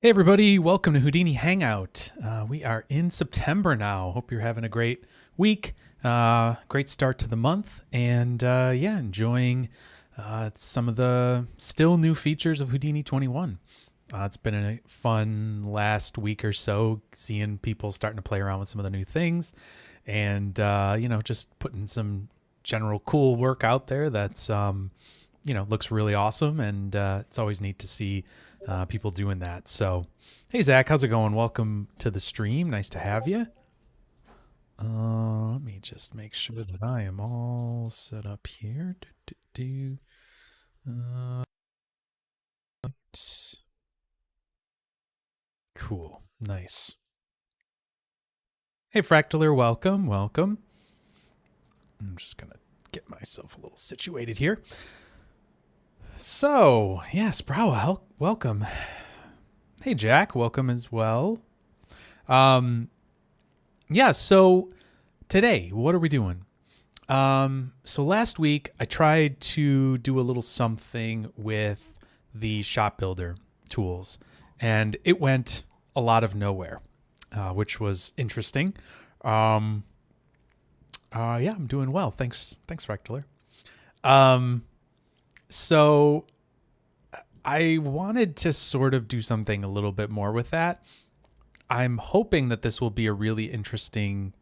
Hey everybody, welcome to Houdini Hangout. We are in September now. Hope you're having a great week, great start to the month, and enjoying some of the still new features of Houdini 21. It's been a fun last week or so seeing people starting to play around with some of the new things, and just putting some general cool work out there that's looks really awesome, and it's always neat to see people doing that. So, hey Zach, how's it going? Welcome to the stream. Nice to have you. Let me just make sure that I am all set up here. Cool, nice. Hey Fractaler, welcome. I'm just gonna get myself a little situated here. So, yes, Brow, welcome. Hey, Jack, welcome as well. So today, what are we doing? So last week, I tried to do a little something with the shop builder tools, and it went a lot of nowhere, which was interesting. I'm doing well. Thanks, Rectaler. So I wanted to sort of do something a little bit more with that. I'm hoping that this will be a really interesting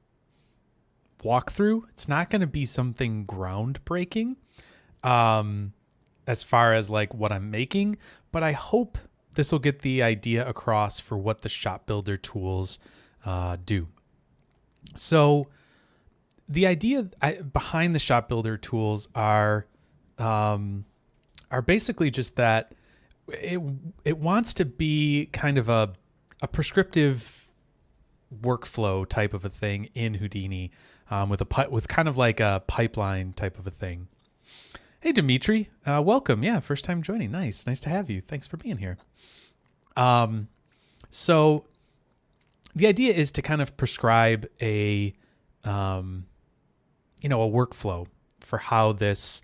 walkthrough. It's not going to be something groundbreaking as far as like what I'm making, but I hope this will get the idea across for what the shop builder tools do. So the idea behind the shop builder tools are basically just that it wants to be kind of a prescriptive workflow type of a thing in Houdini, with kind of like a pipeline type of a thing. Hey Dimitri, welcome. Yeah, first time joining. Nice to have you. Thanks for being here. So the idea is to kind of prescribe a workflow for how this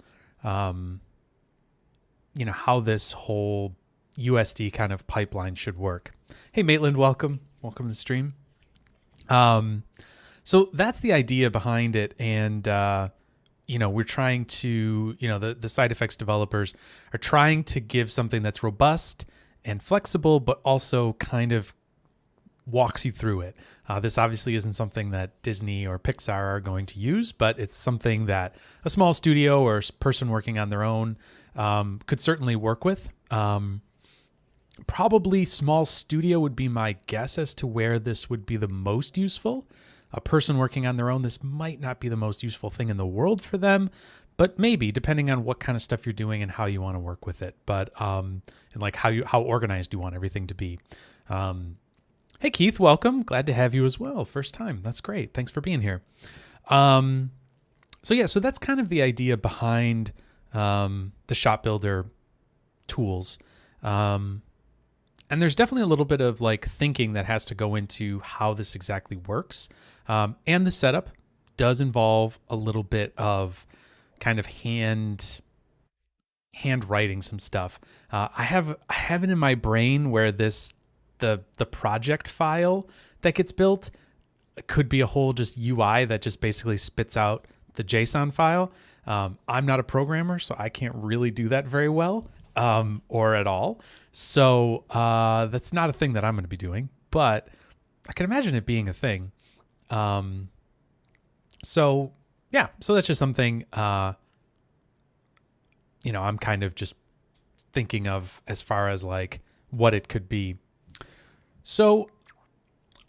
how this whole USD kind of pipeline should work. Hey, Maitland, welcome to the stream. So that's the idea behind it. And, we're trying to, the side effects developers are trying to give something that's robust and flexible, but also kind of walks you through it. This obviously isn't something that Disney or Pixar are going to use, but it's something that a small studio or person working on their own could certainly work with. Probably small studio would be my guess as to where this would be the most useful. A person working on their own, this might not be the most useful thing in the world for them, but maybe depending on what kind of stuff you're doing and how you want to work with it. But and like how organized you want everything to be. Hey Keith, welcome. Glad to have you as well. First time. That's great. Thanks for being here. So that's kind of the idea behind the shop builder tools. And there's definitely a little bit of like thinking that has to go into how this exactly works. And the setup does involve a little bit of kind of hand writing some stuff. I have it in my brain where the project file that gets built could be a whole just UI that just basically spits out the JSON file. I'm not a programmer, so I can't really do that very well, or at all. So that's not a thing that I'm going to be doing, but I can imagine it being a thing. So that's just something, I'm kind of just thinking of as far as like what it could be. So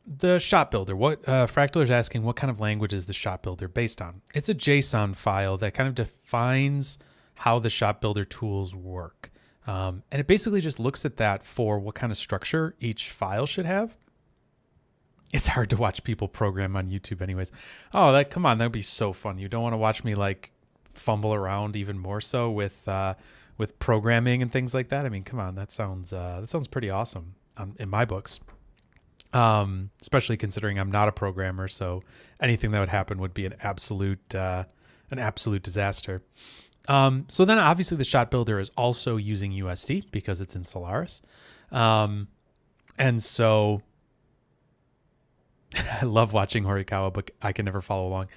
the shop builder, what Fractaler is asking, what kind of language is the shop builder based on? It's a JSON file that kind of defines how the shop builder tools work. And it basically just looks at that for what kind of structure each file should have. It's hard to watch people program on YouTube anyways. Oh, come on, that'd be so fun. You don't want to watch me like fumble around even more so with programming and things like that. I mean, come on, that sounds pretty awesome in my books. Especially considering I'm not a programmer, so anything that would happen would be an absolute disaster. So then obviously the shop builder is also using USD because it's in Solaris. And so I love watching Horikawa, but I can never follow along.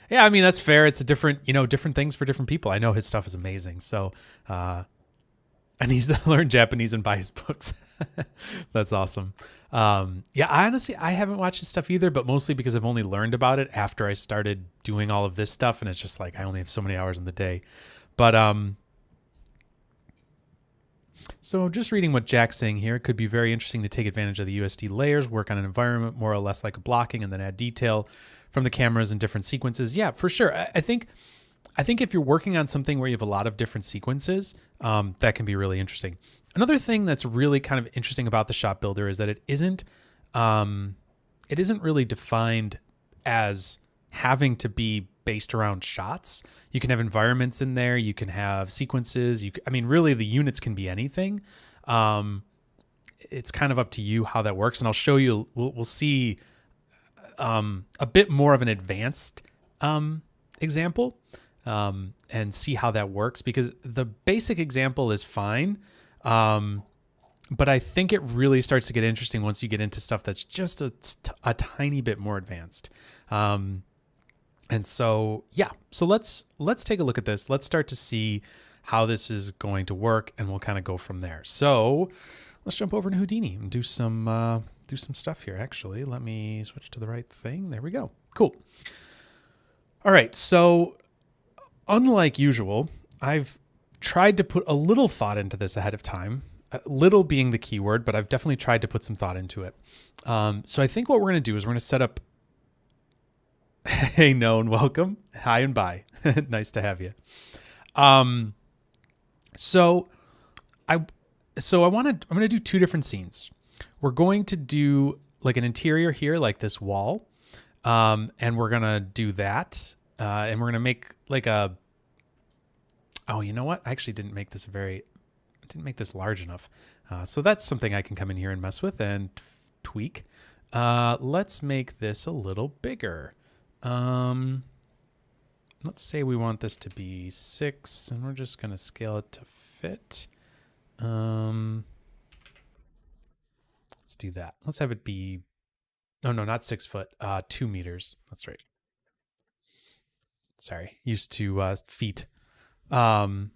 Yeah, I mean, that's fair. It's a different, different things for different people. I know his stuff is amazing. So, I need to learn Japanese and buy his books. That's awesome. Yeah, I haven't watched his stuff either, but mostly because I've only learned about it after I started doing all of this stuff. And it's just like, I only have so many hours in the day. But, so just reading what Jack's saying here, it could be very interesting to take advantage of the USD layers, work on an environment more or less like a blocking, and then add detail from the cameras in different sequences. Yeah, for sure. I think if you're working on something where you have a lot of different sequences, that can be really interesting. Another thing that's really kind of interesting about the shop builder is that it isn't really defined as having to be based around shots. You can have environments in there. You can have sequences. Really the units can be anything. It's kind of up to you how that works. And I'll show you, we'll see a bit more of an advanced example and see how that works, because the basic example is fine. But I think it really starts to get interesting once you get into stuff that's just a tiny bit more advanced. And so, yeah, so let's take a look at this. Let's start to see how this is going to work, and we'll kind of go from there. So let's jump over to Houdini and do some stuff here. Actually, let me switch to the right thing. There we go. Cool. All right. So unlike usual, I've tried to put a little thought into this ahead of time. Little being the key word, but I've definitely tried to put some thought into it. So I think what we're going to do is we're going to set up. Hey, known, welcome. Hi and bye. Nice to have you. So I'm going to do two different scenes. We're going to do like an interior here, like this wall. And we're going to do that. And we're going to make like you know what? I actually didn't make this large enough. So that's something I can come in here and mess with and tweak. Let's make this a little bigger. Let's say we want this to be 6, and we're just going to scale it to fit. Let's do that. Let's have it be, no, not 6 foot, 2 meters. That's right. Sorry. Used to, feet. Been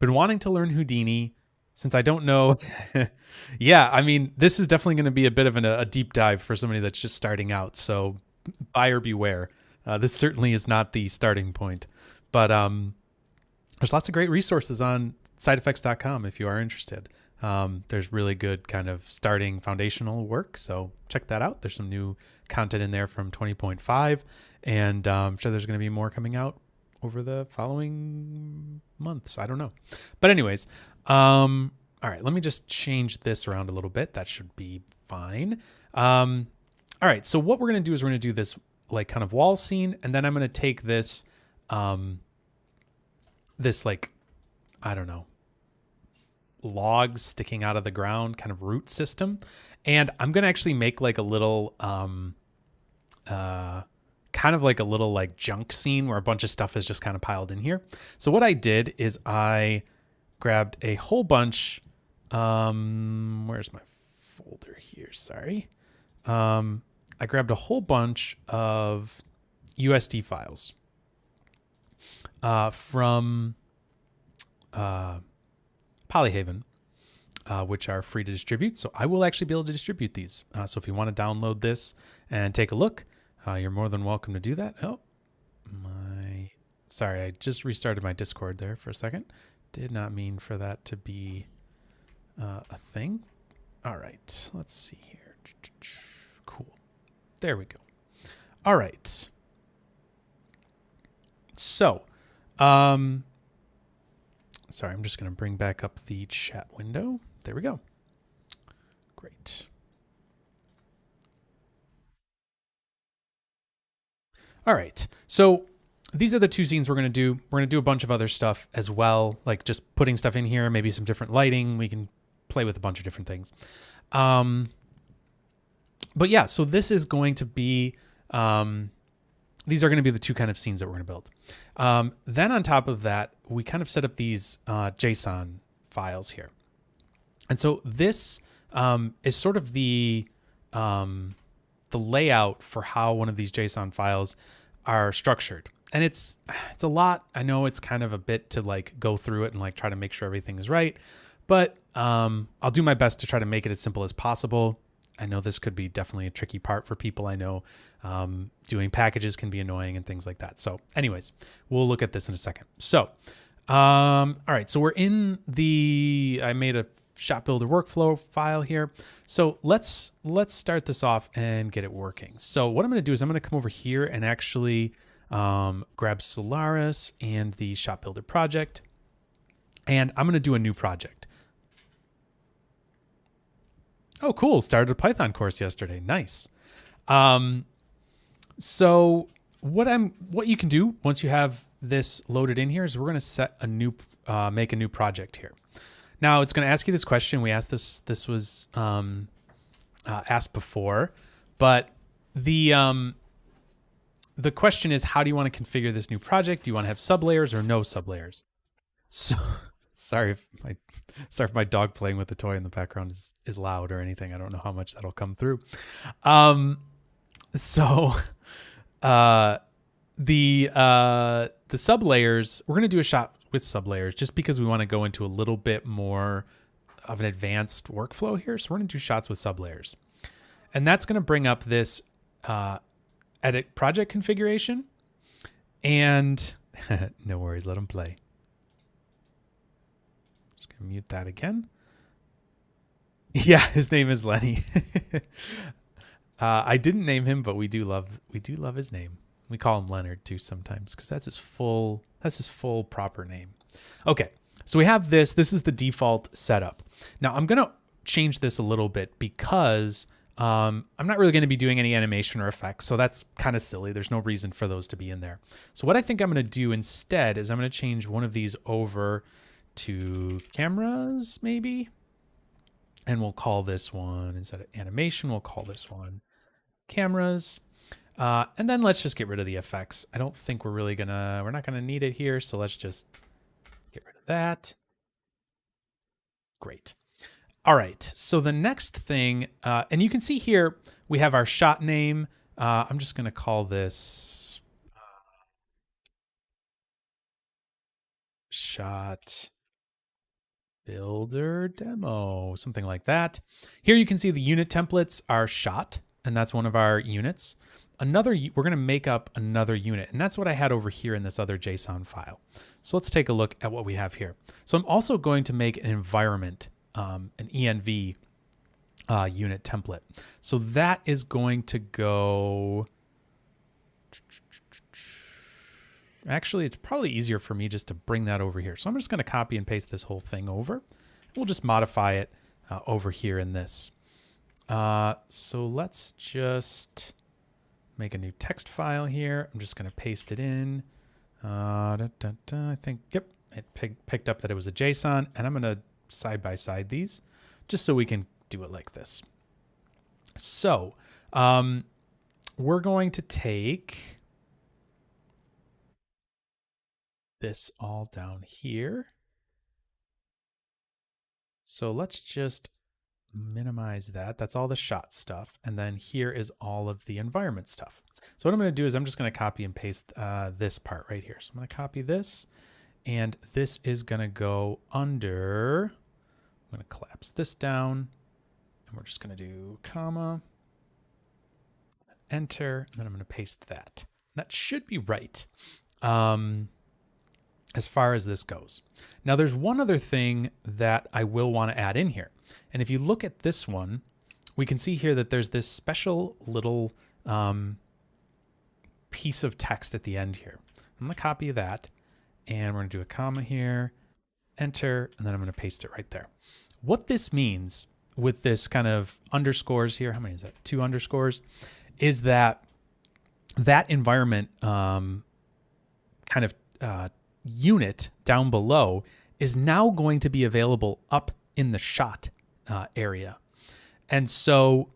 wanting to learn Houdini since I don't know. Yeah, I mean, this is definitely going to be a bit of a deep dive for somebody that's just starting out. So buyer beware. This certainly is not the starting point. But there's lots of great resources on sideeffects.com if you are interested. There's really good kind of starting foundational work. So check that out. There's some new content in there from 20.5. And I'm sure there's going to be more coming out over the following months. I don't know. But anyways, all right, let me just change this around a little bit. That should be fine. All right, so what we're going to do is we're going to do this like kind of wall scene, and then I'm going to take this, this like, I don't know, logs sticking out of the ground kind of root system. And I'm going to actually make like a little, kind of like a little like junk scene where a bunch of stuff is just kind of piled in here. So what I did is I grabbed a whole bunch. Where's my folder here? Sorry. I grabbed a whole bunch of USD files from Polyhaven, which are free to distribute. So I will actually be able to distribute these. So if you want to download this and take a look, you're more than welcome to do that. Sorry, I just restarted my Discord there for a second. Did not mean for that to be a thing. All right, let's see here. Cool. There we go. All right. So, sorry, I'm just going to bring back up the chat window. There we go. Great. All right. So these are the two scenes we're going to do. We're going to do a bunch of other stuff as well, like just putting stuff in here, maybe some different lighting. We can play with a bunch of different things. But yeah, so this is going to be, these are going to be the two kind of scenes that we're going to build. Then on top of that, we kind of set up these JSON files here. And so this is sort of the layout for how one of these JSON files are structured. And it's a lot. I know it's kind of a bit to like go through it and like try to make sure everything is right, but I'll do my best to try to make it as simple as possible. I know this could be definitely a tricky part for people. I know doing packages can be annoying and things like that. So anyways, we'll look at this in a second. So, all right. So we're in I made a shop builder workflow file here. So let's start this off and get it working. So what I'm going to do is I'm going to come over here and actually grab Solaris and the shop builder project, and I'm going to do a new project. Oh, cool. Started a Python course yesterday. Nice. So what you can do once you have this loaded in here is we're going to set a new, make a new project here. Now it's going to ask you this question. We asked this was asked before, but the question is, how do you want to configure this new project? Do you want to have sublayers or no sublayers? So sorry if my dog playing with the toy in the background is loud or anything. I don't know how much that'll come through. So the sublayers, we're going to do a shot with sublayers just because we want to go into a little bit more of an advanced workflow here. So we're going to do shots with sublayers, and that's going to bring up this edit project configuration, and no worries, let them play. Just going to mute that again. Yeah, his name is Lenny. I didn't name him, but we do love his name. We call him Leonard too sometimes because that's his full proper name. Okay, so we have this. This is the default setup. Now I'm gonna change this a little bit because I'm not really going to be doing any animation or effects, so that's kind of silly. There's no reason for those to be in there. So what I think I'm going to do instead is I'm going to change one of these over to cameras, maybe, and we'll call this one, instead of animation, we'll call this one cameras. And then let's just get rid of the effects. I don't think we're not gonna need it here, so let's just get rid of that. Great. All right, so the next thing, and you can see here, we have our shot name. I'm just gonna call this shot builder demo, something like that. Here you can see the unit templates are shot, and that's one of our units. We're going to make up another unit, and that's what I had over here in this other JSON file. So let's take a look at what we have here. So I'm also going to make an environment, an env unit template. So that is going to go, actually, it's probably easier for me just to bring that over here. So I'm just going to copy and paste this whole thing over. We'll just modify it over here in this. So let's just make a new text file here. I'm just going to paste it in. I think, yep, it picked up that it was a JSON, and I'm going to side by side these just so we can do it like this. So we're going to take this all down here. So let's just minimize that. That's all the shot stuff. And then here is all of the environment stuff. So what I'm going to do is I'm just going to copy and paste this part right here. So I'm going to copy this, and this is going to go under, I'm going to collapse this down, and we're just going to do comma, enter, and then I'm going to paste that. That should be right. As far as this goes. Now there's one other thing that I will want to add in here. And if you look at this one, we can see here that there's this special little piece of text at the end here. I'm going to copy that, and we're going to do a comma here, enter, and then I'm going to paste it right there. What this means with this kind of underscores here, how many is that? 2 underscores, is that environment kind of unit down below is now going to be available up in the shot area. And so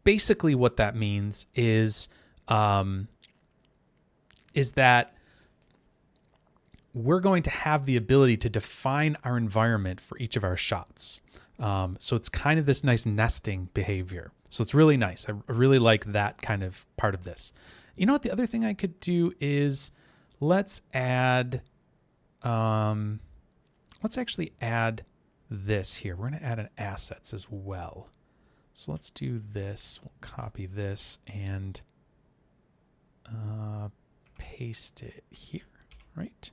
basically what that means is that we're going to have the ability to define our environment for each of our shots. So it's kind of this nice nesting behavior. So it's really nice. I really like that kind of part of this. You know what? The other thing I could do is let's actually add this here. We're going to add an assets as well. So let's do this. We'll copy this and paste it here, right?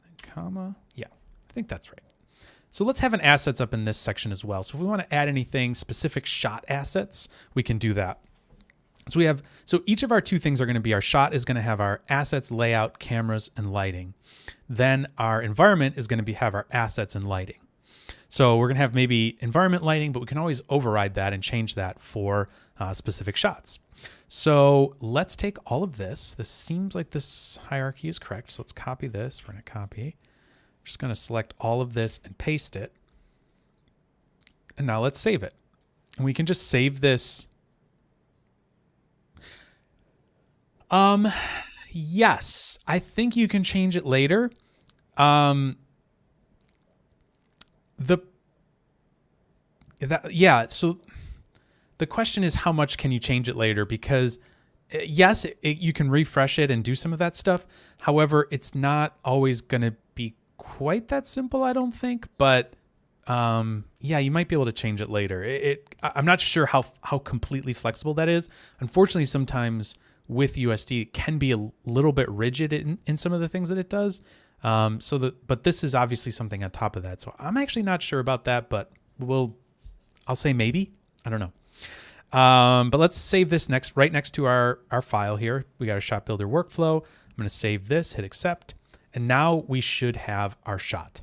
And comma. Yeah, I think that's right. So let's have an assets up in this section as well. So if we want to add anything specific shot assets, we can do that. So each of our two things are going to be, our shot is going to have our assets, layout, cameras, and lighting. Then our environment is going to have our assets and lighting. So we're going to have maybe environment lighting, but we can always override that and change that for specific shots. So let's take all of this. This seems like this hierarchy is correct. So let's copy this. We're going to copy. I'm just going to select all of this and paste it. And now let's save it. And we can just save this. Yes, I think you can change it later. So the question is, how much can you change it later? Because yes, you can refresh it and do some of that stuff. However, it's not always going to be quite that simple, I don't think. But yeah, you might be able to change it later. I'm not sure how completely flexible that is. Unfortunately, sometimes with USD, it can be a little bit rigid in some of the things that it does. But this is obviously something on top of that. So I'm actually not sure about that, but I'll say maybe. I don't know. But let's save this right next to our file here. We got a shot builder workflow. I'm going to save this, hit accept. And now we should have our shot.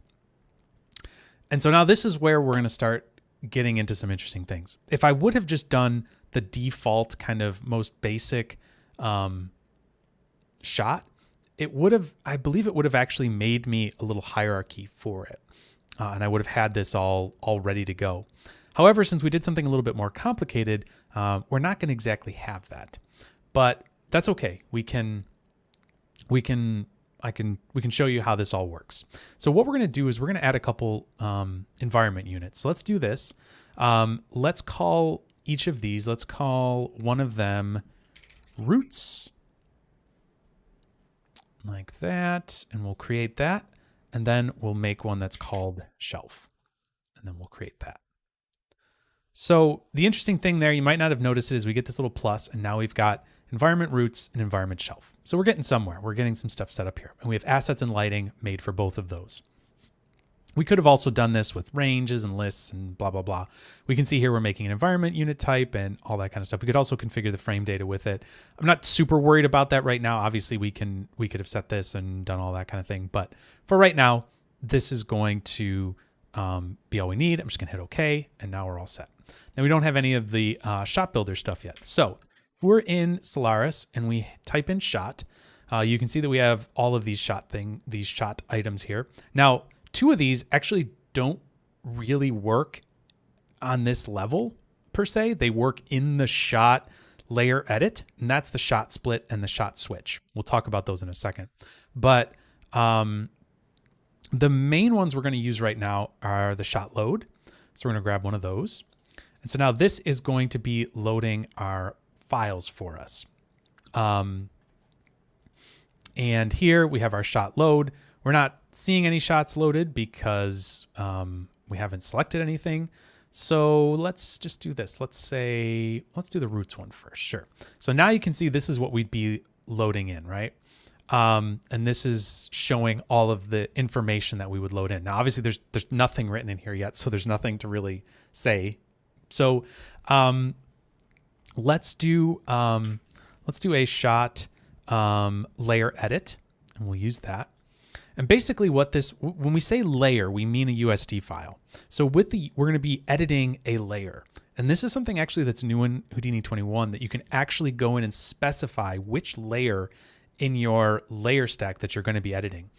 And so now this is where we're going to start getting into some interesting things. If I would have just done the default kind of most basic shot, I believe it would have actually made me a little hierarchy for it. And I would have had this all ready to go. However, since we did something a little bit more complicated, we're not going to exactly have that, but that's okay. We can show you how this all works. So what we're going to do is we're going to add a couple environment units. So let's do this. Let's call each of these. Let's call one of them roots, like that, and we'll create that, and then we'll make one that's called shelf, and then we'll create that. So the interesting thing there, you might not have noticed it, is we get this little plus, and now we've got environment roots and environment shelf. So we're getting somewhere. We're getting some stuff set up here, and we have assets and lighting made for both of those. We could have also done this with ranges and lists and blah, blah, blah. We can see here we're making an environment unit type and all that kind of stuff. We could also configure the frame data with it. I'm not super worried about that right now. Obviously, we could have set this and done all that kind of thing. But for right now, this is going to be all we need. I'm just going to hit OK, and now we're all set. Now, we don't have any of the shot builder stuff yet. So if we're in Solaris and we type in shot, you can see that we have all of these shot items here. Now, two of these actually don't really work on this level per se. They work in the shot layer edit, and that's the shot split and the shot switch. We'll talk about those in a second. But the main ones we're going to use right now are the shot load. So we're going to grab one of those. And so now this is going to be loading our files for us. And here we have our shot load. We're not seeing any shots loaded because we haven't selected anything. So let's just do this. Let's do the roots one first. Sure. So now you can see this is what we'd be loading in, right? And this is showing all of the information that we would load in. Now, obviously there's nothing written in here yet, so there's nothing to really say. So let's do a shot layer edit, and we'll use that. And basically when we say layer, we mean a USD file. So we're going to be editing a layer. And this is something actually that's new in Houdini 21, that you can actually go in and specify which layer in your layer stack that you're going to be editing.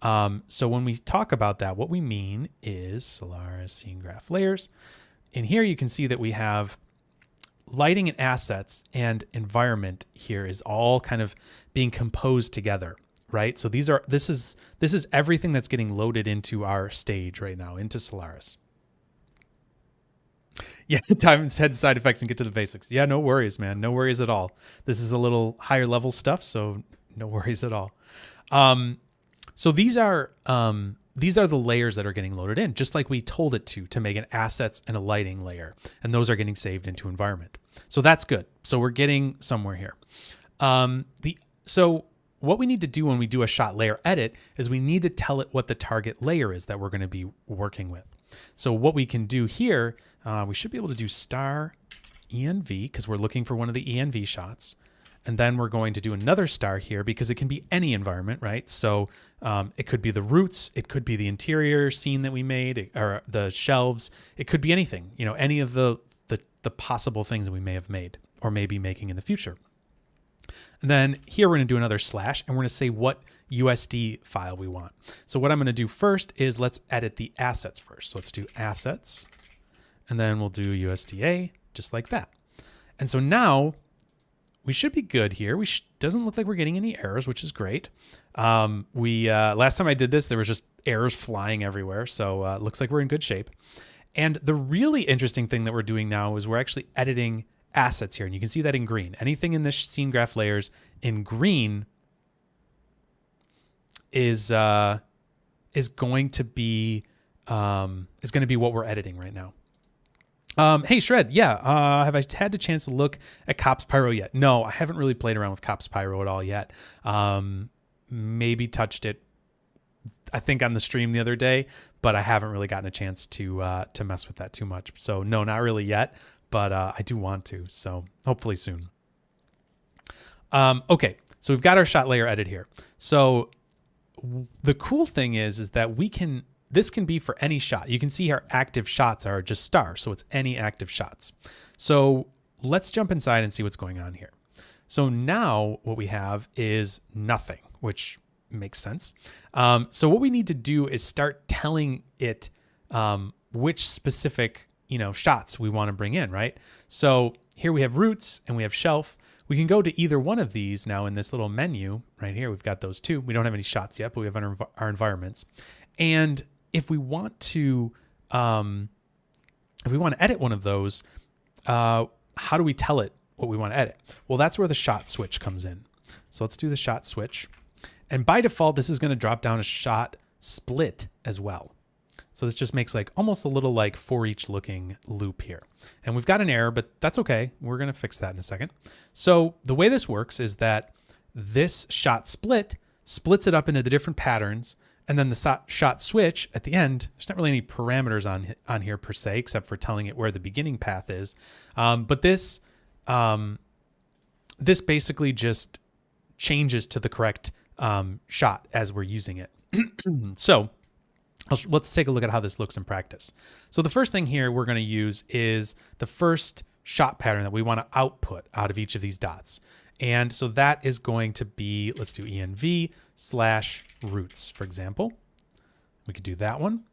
So when we talk about that, what we mean is Solaris scene graph layers. And here you can see that we have lighting and assets and environment here is all kind of being composed together, right? So this is everything that's getting loaded into our stage right now, into Solaris. Yeah, time head side effects and get to the basics. Yeah, no worries, man. No worries at all. This is a little higher level stuff, so no worries at all. So these are the layers that are getting loaded in, just like we told it to make an assets and a lighting layer, and those are getting saved into environment. So that's good. So we're getting somewhere here. So what we need to do when we do a shot layer edit is we need to tell it what the target layer is that we're going to be working with. So what we can do here, we should be able to do star env because we're looking for one of the env shots. And then we're going to do another star here because it can be any environment, right? So it could be the roots, it could be the interior scene that we made, or the shelves. It could be anything, any of the possible things that we may have made or may be making in the future. And then here we're going to do another slash, and we're going to say what USD file we want. So what I'm going to do first is let's edit the assets first. So let's do assets, and then we'll do USDA just like that. And so now we should be good here. Doesn't look like we're getting any errors, which is great. Last time I did this, there was just errors flying everywhere. So it looks like we're in good shape. And the really interesting thing that we're doing now is we're actually editing assets here. And you can see that in green. Anything in this scene graph layers in green is going to be what we're editing right now. Hey Shred, yeah. Have I had the chance to look at Cops Pyro yet? No, I haven't really played around with Cops Pyro at all yet. Maybe touched it, I think, on the stream the other day, but I haven't really gotten a chance to mess with that too much. So no, not really yet, but I do want to. So hopefully soon. Okay, so we've got our shot layer edit here. So the cool thing is that this can be for any shot. You can see our active shots are just stars, so it's any active shots. So let's jump inside and see what's going on here. So now what we have is nothing, which makes sense. So what we need to do is start telling it which specific shots we want to bring in, right? So here we have roots and we have shelf. We can go to either one of these now in this little menu right here. We've got those two. We don't have any shots yet, but we have our environments. And if we want to edit one of those, how do we tell it what we want to edit? Well, that's where the shot switch comes in. So let's do the shot switch. And by default, this is going to drop down a shot split as well. So this just makes almost a little for each looking loop here. And we've got an error, but that's okay. We're going to fix that in a second. So the way this works is that this shot split splits it up into the different patterns. And then the shot switch at the end, there's not really any parameters on here per se, except for telling it where the beginning path is. But this basically just changes to the correct shot as we're using it. So let's take a look at how this looks in practice. So the first thing here we're going to use is the first shot pattern that we want to output out of each of these dots. And so that is going to be, let's do env/roots, for example. We could do that one.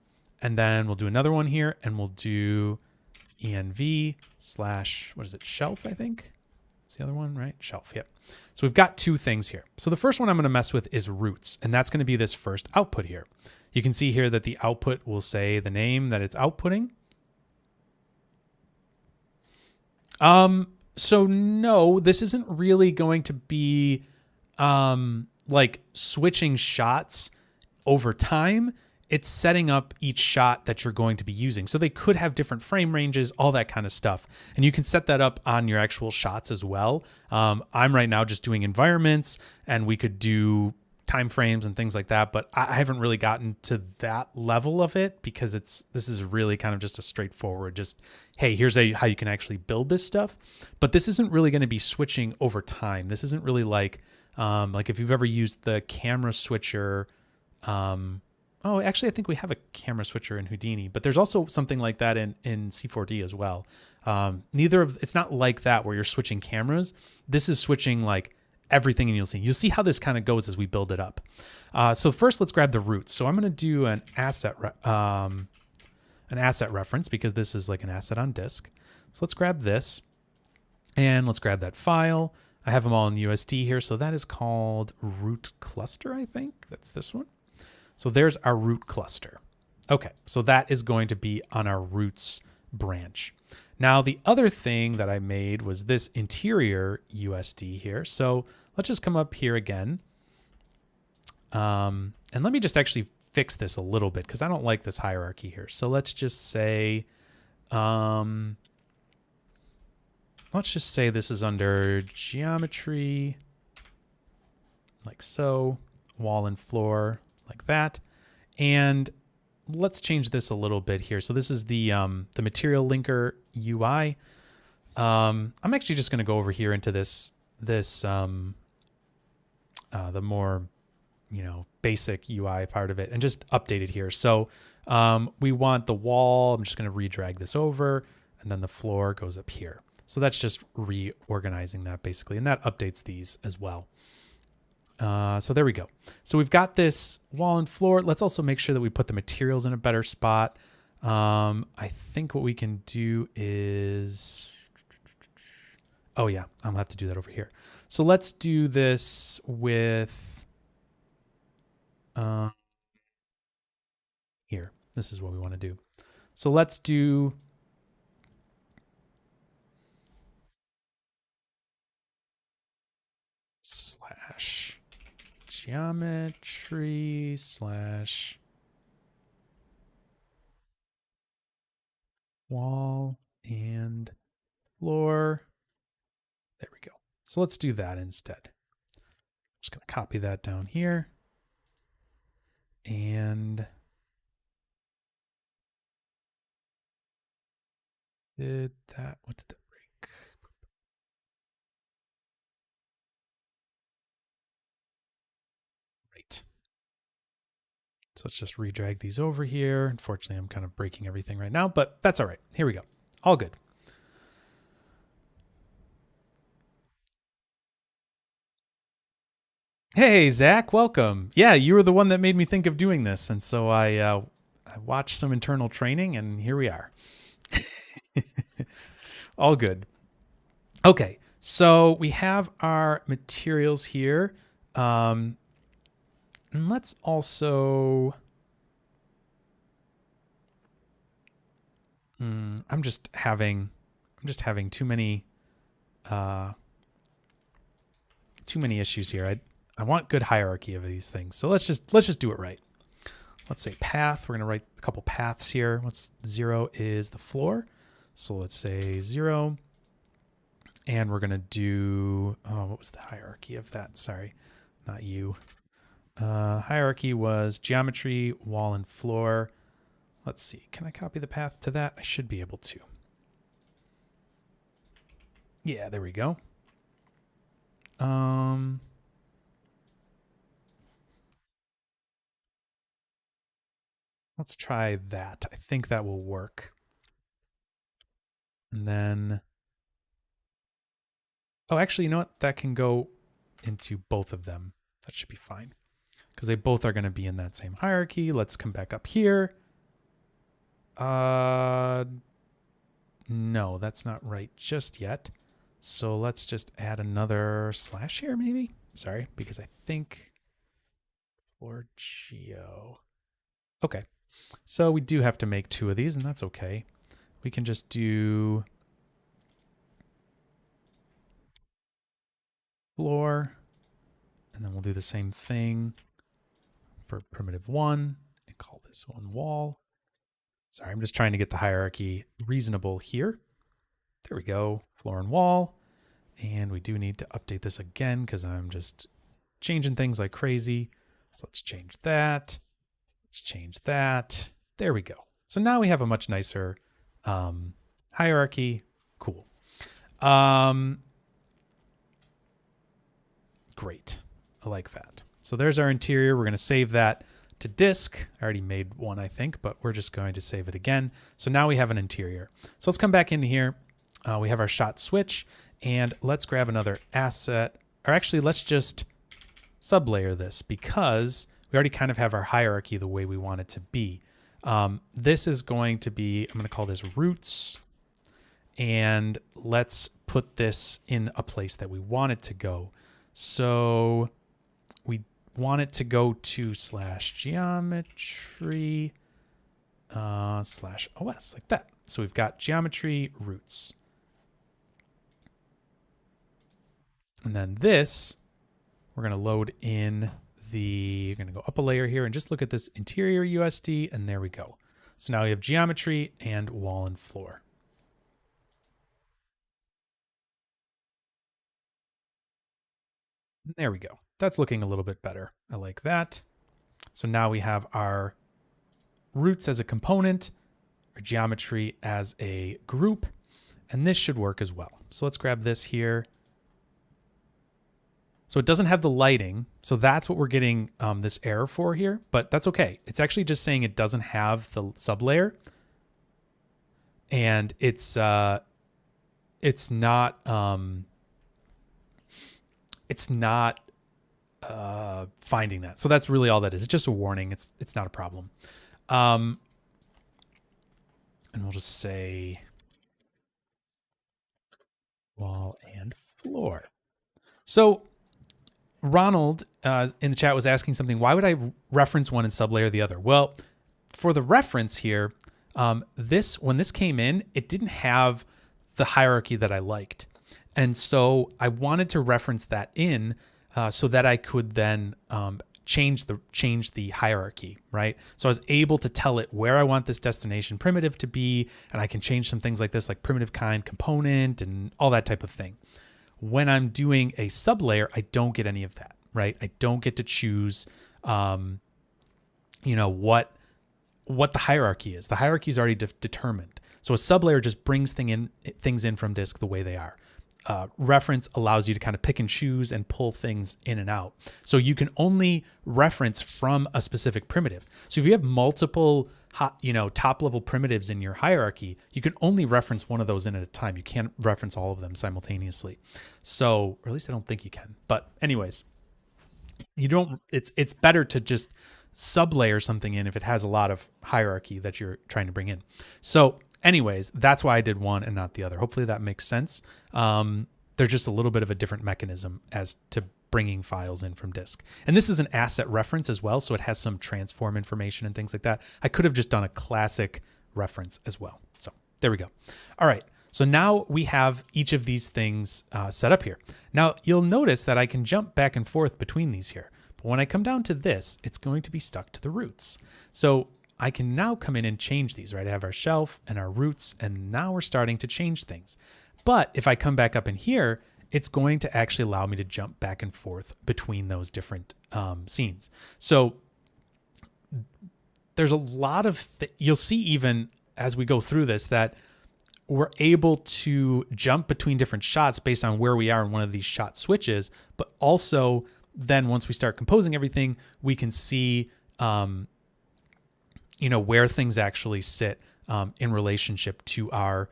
And then we'll do another one here, and we'll do env/shelf, I think. It's the other one, right? Shelf, yep. So we've got two things here. So the first one I'm going to mess with is roots, and that's going to be this first output here. You can see here that the output will say the name that it's outputting. So no, this isn't really going to be switching shots over time. It's setting up each shot that you're going to be using. So they could have different frame ranges, all that kind of stuff. And you can set that up on your actual shots as well. I'm right now just doing environments, and we could do time frames and things like that, but I haven't really gotten to that level of it because this is really kind of just a straightforward, just, hey, here's how you can actually build this stuff. But this isn't really going to be switching over time. This isn't really like if you've ever used the camera switcher. Actually, I think we have a camera switcher in Houdini, but there's also something like that in C4D as well. It's not like that where you're switching cameras. This is switching everything, and you'll see how this kind of goes as we build it up. So first, let's grab the roots. So I'm going to do an asset reference because this is like an asset on disk. So let's grab this, and let's grab that file. I have them all in USD here. So that is called root cluster, I think. That's this one. So there's our root cluster. Okay, so that is going to be on our roots branch. Now, the other thing that I made was this interior USD here. So let's just come up here again. And let me just actually fix this a little bit because I don't like this hierarchy here. So let's just say, this is under geometry, like so, wall and floor, like that. And let's change this a little bit here. So this is the material linker UI. I'm actually just going to go over here into the more, basic UI part of it and just update it here. So we want the wall. I'm just going to redrag this over, and then the floor goes up here. So that's just reorganizing that basically, and that updates these as well. So there we go. So we've got this wall and floor. Let's also make sure that we put the materials in a better spot. I think what we can do is, oh yeah, I'll have to do that over here. So let's do this with, here, this is what we want to do. So let's do, slash geometry slash wall and floor. There we go. So let's do that instead. I'm just going to copy that down here. And what did that break? Right. So let's just redrag these over here. Unfortunately, I'm kind of breaking everything right now, but that's all right. Here we go. All good. Hey, Zach, welcome. Yeah, you were the one that made me think of doing this. And so I watched some internal training, and here we are. All good. Okay, so we have our materials here. And let's also... I'm just having too many issues here. I want good hierarchy of these things. So let's just do it right. Let's say path. We're going to write a couple paths here. 0 is the floor. So let's say 0. And we're going to do, what was the hierarchy of that? Sorry, not you. Hierarchy was geometry, wall, and floor. Let's see. Can I copy the path to that? I should be able to. Yeah, there we go. Let's try that. I think that will work. And then, oh, actually, you know what? That can go into both of them. That should be fine because they both are going to be in that same hierarchy. Let's come back up here. No, that's not right just yet. So let's just add another slash here, maybe. Sorry, because I think for geo. Okay, so we do have to make 2 of these, and that's okay. We can just do floor, and then we'll do the same thing for primitive 1 and call this one wall. Sorry, I'm just trying to get the hierarchy reasonable here. There we go, floor and wall. And we do need to update this again because I'm just changing things like crazy. So let's change that. Let's change that. There we go. So now we have a much nicer hierarchy. Cool. Great. I like that. So there's our interior. We're going to save that to disk. I already made one, I think, but we're just going to save it again. So now we have an interior. So let's come back in here. We have our shot switch, and let's grab another asset. Or actually, let's just sublayer this because we already kind of have our hierarchy the way we want it to be. This is going to be, I'm going to call this roots. And let's put this in a place that we want it to go. So we want it to go to /geometry /OS, like that. So we've got geometry roots. And then this, we're going to load in we're going to go up a layer here and just look at this interior USD, and there we go. So now we have geometry and wall and floor. There we go. That's looking a little bit better. I like that. So now we have our roots as a component, our geometry as a group, and this should work as well. So let's grab this here. So it doesn't have the lighting, so that's what we're getting this error for here, but that's okay. It's actually just saying it doesn't have the sublayer, and it's not finding that. So that's really all that is. It's just a warning. It's not a problem. And we'll just say wall and floor. So Ronald in the chat was asking something. Why would I reference one and sublayer the other? Well, for the reference here, when this came in, it didn't have the hierarchy that I liked. And so I wanted to reference that in so that I could then change the hierarchy, right? So I was able to tell it where I want this destination primitive to be, and I can change some things like this, like primitive kind component and all that type of thing. When I'm doing a sublayer, I don't get any of that, right? I don't get to choose, what the hierarchy is. The hierarchy is already determined. So a sublayer just brings things in from disk the way they are. Reference allows you to kind of pick and choose and pull things in and out. So you can only reference from a specific primitive. So if you have multiple top level primitives in your hierarchy, you can only reference one of those in at a time. You can't reference all of them simultaneously. So, or at least I don't think you can. But anyways, it's better to just sublayer something in if it has a lot of hierarchy that you're trying to bring in. So anyways, that's why I did one and not the other. Hopefully that makes sense. There's just a little bit of a different mechanism as to bringing files in from disk. And this is an asset reference as well, so it has some transform information and things like that. I could have just done a classic reference as well. So there we go. All right, so now we have each of these things set up here. Now you'll notice that I can jump back and forth between these here. But when I come down to this, it's going to be stuck to the roots. So I can now come in and change these, right? I have our shelf and our roots, and now we're starting to change things. But if I come back up in here, it's going to actually allow me to jump back and forth between those different scenes. So there's a lot of, you'll see even as we go through this, that we're able to jump between different shots based on where we are in one of these shot switches. But also then once we start composing everything, we can see, where things actually sit in relationship to our,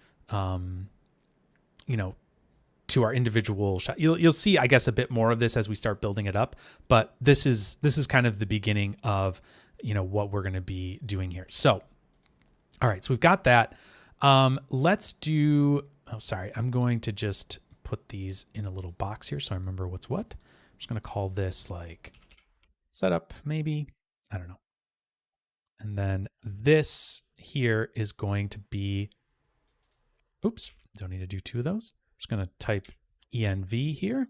to our individual shot. You'll see, I guess, a bit more of this as we start building it up, but this is kind of the beginning of, what we're going to be doing here. So, all right, so we've got that. Let's do, I'm going to just put these in a little box here so I remember what's what. I'm just going to call this like setup, maybe, I don't know. And then this here is going to be, oops, don't need to do two of those. I'm just going to type env here.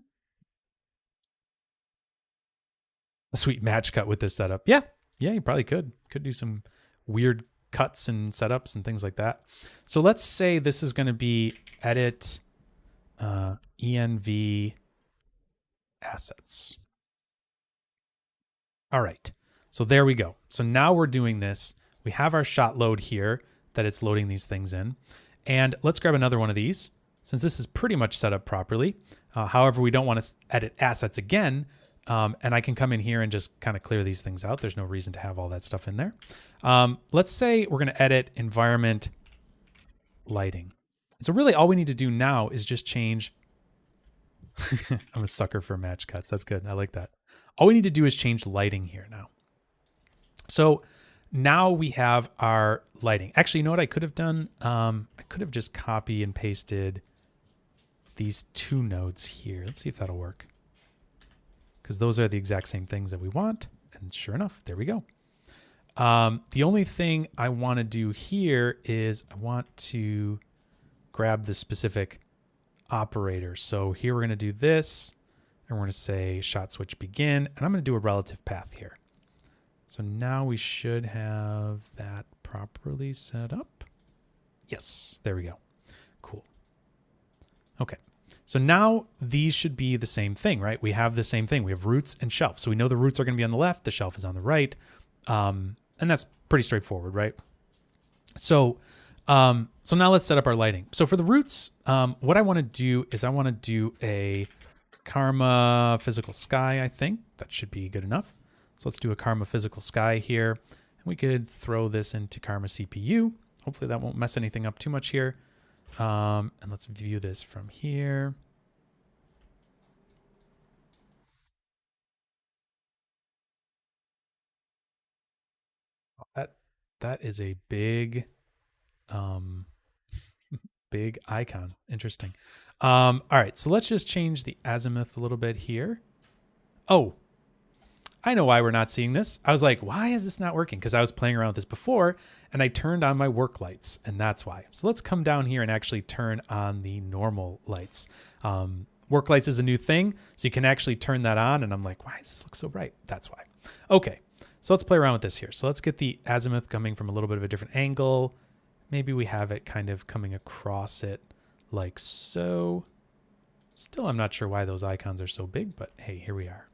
A sweet match cut with this setup. Yeah, you probably could. Could do some weird cuts and setups and things like that. So let's say this is going to be edit env assets. All right. So there we go. So now we're doing this. We have our shot load here that it's loading these things in. And let's grab another one of these since this is pretty much set up properly. However, we don't want to edit assets again. And I can come in here and just kind of clear these things out. There's no reason to have all that stuff in there. Let's say we're going to edit environment lighting. So really all we need to do now is just change. I'm a sucker for match cuts. That's good. I like that. All we need to do is change lighting here now. So now we have our lighting. Actually, you know what I could have done? I could have just copy and pasted these two nodes here. Let's see if that'll work. Because those are the exact same things that we want. And sure enough, there we go. The only thing I want to do here is I want to grab the specific operator. So here we're going to do this, and we're going to say shot switch begin, and I'm going to do a relative path here. So now we should have that properly set up. Yes, there we go. Cool. Okay. So now these should be the same thing, right? We have the same thing. We have roots and shelf. So we know the roots are going to be on the left, the shelf is on the right. And that's pretty straightforward, right? So so now let's set up our lighting. So for the roots, what I want to do is I want to do a Karma Physical Sky, I think. That should be good enough. So let's do a Karma Physical Sky here. And we could throw this into Karma CPU. Hopefully that won't mess anything up too much here. And let's view this from here. That is a big big icon. Interesting. All right, so let's just change the azimuth a little bit here. Oh, I know why we're not seeing this. I was like, why is this not working? Because I was playing around with this before and I turned on my work lights, and that's why. So let's come down here and actually turn on the normal lights. Work lights is a new thing, so you can actually turn that on, and I'm like, why does this look so bright? That's why. Okay, so let's play around with this here. So let's get the azimuth coming from a little bit of a different angle. Maybe we have it kind of coming across it like so. Still, I'm not sure why those icons are so big, but hey, here we are.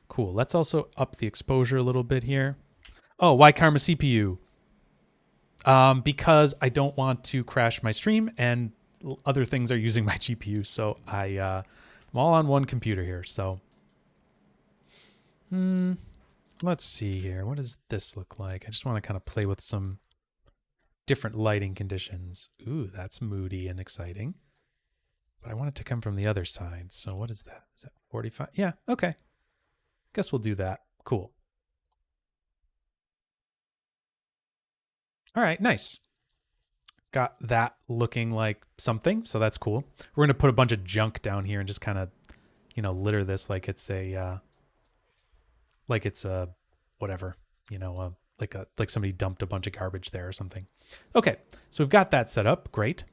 Cool. Let's also up the exposure a little bit here. Oh, why Karma CPU? Because I don't want to crash my stream and other things are using my GPU. So I'm all on one computer here. So let's see here. What does this look like? I just want to kind of play with some different lighting conditions. Ooh, that's moody and exciting. But I want it to come from the other side. So what is that? Is that 45? Yeah, okay. Guess we'll do that. Cool. All right, nice. Got that looking like something, so that's cool. We're going to put a bunch of junk down here and just kind of, you know, litter this like it's a whatever, you know, like somebody dumped a bunch of garbage there or something. Okay, so we've got that set up. Great.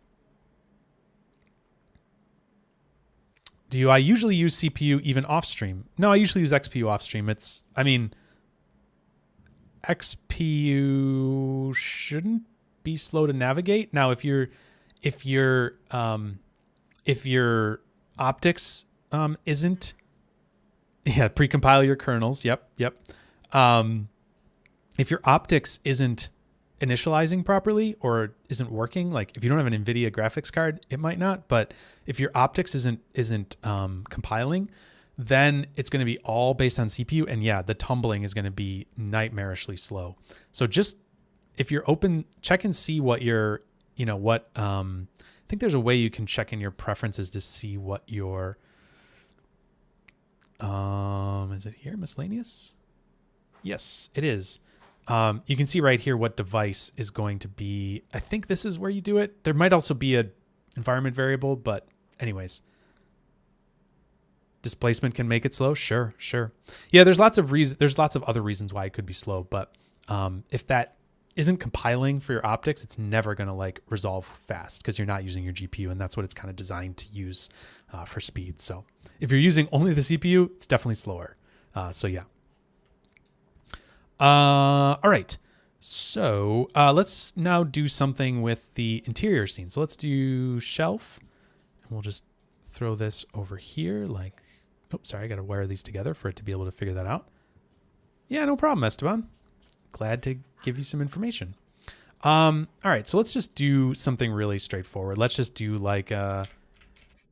Do I usually use CPU even off stream? No, I usually use XPU off stream. XPU shouldn't be slow to navigate. Now, if your optics isn't, yeah, precompile your kernels. Yep. If your optics isn't initializing properly or isn't working, like if you don't have an NVIDIA graphics card, it might not. But if your optics isn't compiling, then it's going to be all based on CPU. And yeah, the tumbling is going to be nightmarishly slow. So just if you're open, check and see what your, you know, what, I think there's a way you can check in your preferences to see what your, is it here? Miscellaneous? Yes, it is. You can see right here what device is going to be. I think this is where you do it. There might also be a environment variable, but anyways. Displacement can make it slow. Sure. Yeah, there's lots of reasons. There's lots of other reasons why it could be slow, but if that isn't compiling for your optics, it's never going to like resolve fast because you're not using your GPU, and that's what it's kind of designed to use for speed. So if you're using only the CPU, it's definitely slower. So yeah. All right. So let's now do something with the interior scene. So let's do shelf, and we'll just throw this over here like, oh, sorry, I got to wire these together for it to be able to figure that out. Yeah, no problem, Esteban. Glad to give you some information. All right, so let's just do something really straightforward. Let's just do like a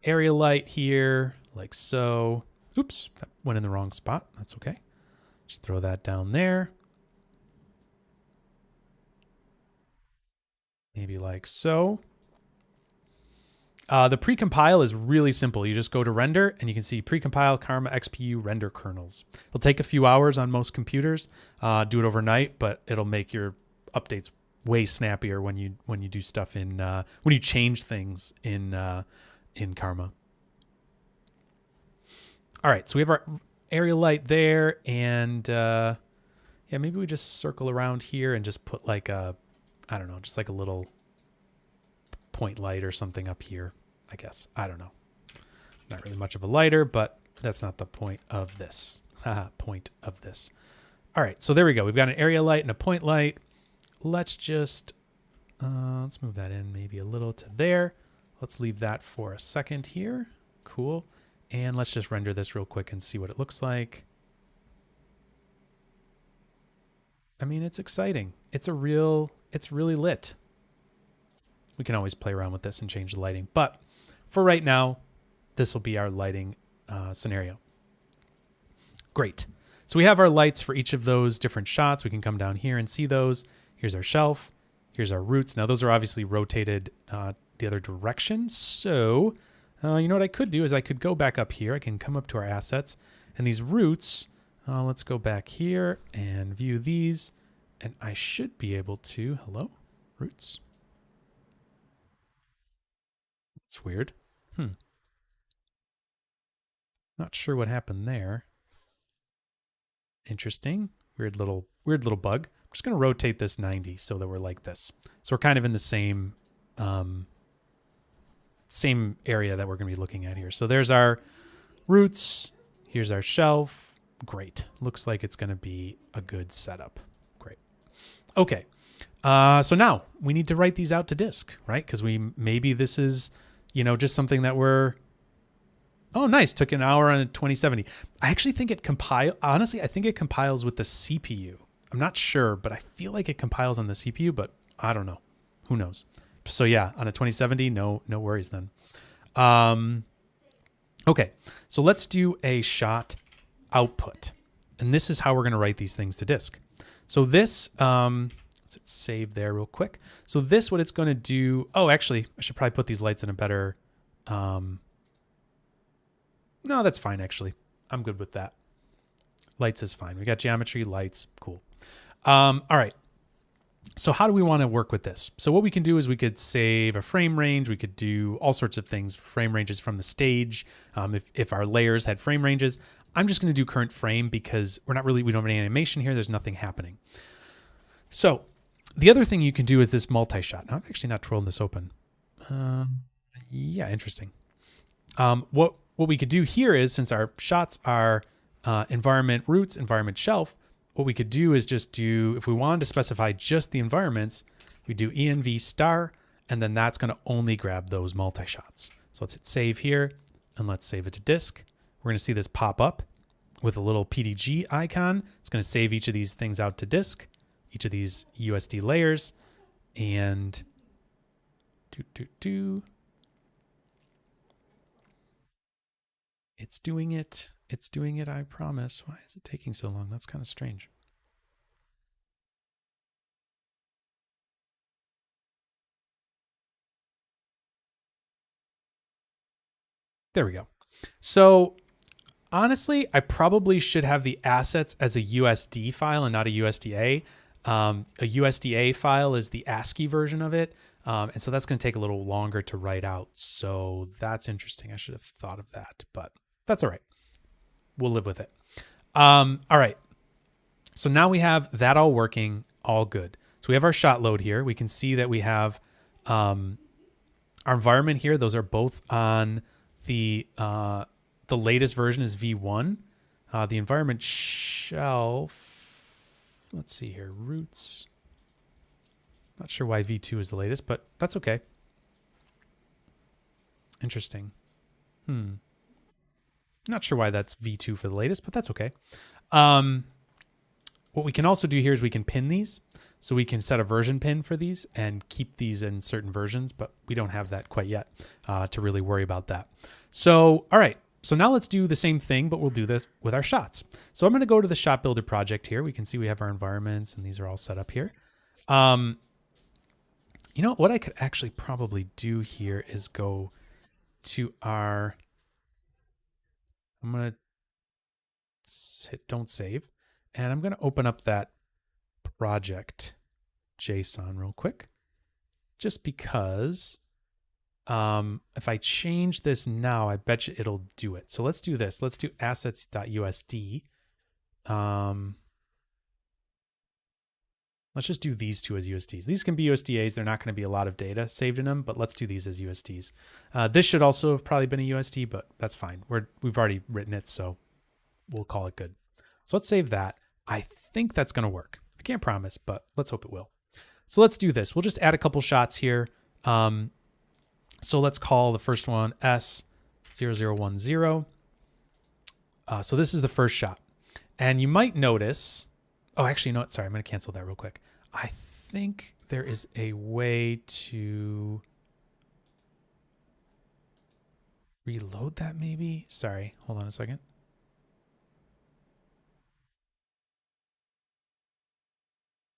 area light here, like so. Oops, that went in the wrong spot. That's okay. Just throw that down there. Maybe like so. The precompile is really simple. You just go to render and you can see precompile Karma XPU render kernels. It'll take a few hours on most computers. Do it overnight, but it'll make your updates way snappier when you do stuff in when you change things in Karma. All right, so we have our area light there, and yeah, maybe we just circle around here and just put like a, I don't know, just like a little point light or something up here, I guess. I don't know. Not really much of a lighter, but that's not the point of this. Point of this. All right, so there we go. We've got an area light and a point light. Let's just, let's move that in maybe a little to there. Let's leave that for a second here. Cool. And let's just render this real quick and see what it looks like. I mean, it's exciting. It's really lit. We can always play around with this and change the lighting. But for right now, this will be our lighting scenario. Great. So we have our lights for each of those different shots. We can come down here and see those. Here's our shelf. Here's our roots. Now, those are obviously rotated the other direction. So you know what I could do is I could go back up here. I can come up to our assets. And these roots, let's go back here and view these. And I should be able to, hello, roots. It's weird. Not sure what happened there. Interesting. Weird little bug. I'm just going to rotate this 90 so that we're like this. So we're kind of in the same same area that we're going to be looking at here. So there's our roots. Here's our shelf. Great. Looks like it's going to be a good setup. Great. Okay. So now we need to write these out to disk, right? Because maybe this is, you know, just something that we're, oh, nice. Took an hour on a 2070. I actually think it honestly, I think it compiles with the CPU. I'm not sure, but I feel like it compiles on the CPU, but I don't know. Who knows? So yeah, on a 2070, no worries then. Okay, so let's do a shot output. And this is how we're going to write these things to disk. So this, let's save there real quick. So this, what it's going to do, oh, actually, I should probably put these lights in a better, no, that's fine, actually. I'm good with that. Lights is fine. We got geometry, lights, cool. All right. So how do we want to work with this? So what we can do is we could save a frame range. We could do all sorts of things, frame ranges from the stage. If our layers had frame ranges, I'm just going to do current frame because we don't have any animation here. There's nothing happening. So the other thing you can do is this multi-shot. Now, I'm actually not twirling this open. Yeah, interesting. What we could do here is, since our shots are environment roots, environment shelf, what we could do is just do, if we wanted to specify just the environments, we do env star, and then that's going to only grab those multi-shots. So let's hit save here, and let's save it to disk. We're going to see this pop up with a little PDG icon. It's going to save each of these things out to disk, each of these USD layers, and It's doing it. It's doing it, I promise. Why is it taking so long? That's kind of strange. There we go. So honestly, I probably should have the assets as a USD file and not a USDA. A USDA file is the ASCII version of it. And so that's going to take a little longer to write out. So that's interesting. I should have thought of that, but that's all right. We'll live with it. All right. So now we have that all working, all good. So we have our shot load here. We can see that we have our environment here. Those are both on the latest version is V1. The environment shelf, let's see here, roots. Not sure why V2 is the latest, but that's okay. Interesting. Not sure why that's V2 for the latest, but that's okay. What we can also do here is we can pin these. So we can set a version pin for these and keep these in certain versions, but we don't have that quite yet to really worry about that. So, all right. So now let's do the same thing, but we'll do this with our shots. So I'm going to go to the shot builder project here. We can see we have our environments and these are all set up here. You know, what I could actually probably do here is go to our, I'm going to hit don't save, and I'm going to open up that project JSON real quick, just because if I change this now, I bet you it'll do it. So let's do this. Let's do assets.usd. Let's just do these two as USDs. These can be USDAs. They're not going to be a lot of data saved in them, but let's do these as USDs. This should also have probably been a USD, but that's fine. We've already written it, so we'll call it good. So let's save that. I think that's going to work. I can't promise, but let's hope it will. So let's do this. We'll just add a couple shots here. So let's call the first one S0010. So this is the first shot. And you might notice, oh, actually, no, sorry, I'm going to cancel that real quick. I think there is a way to reload that maybe. Sorry, hold on a second.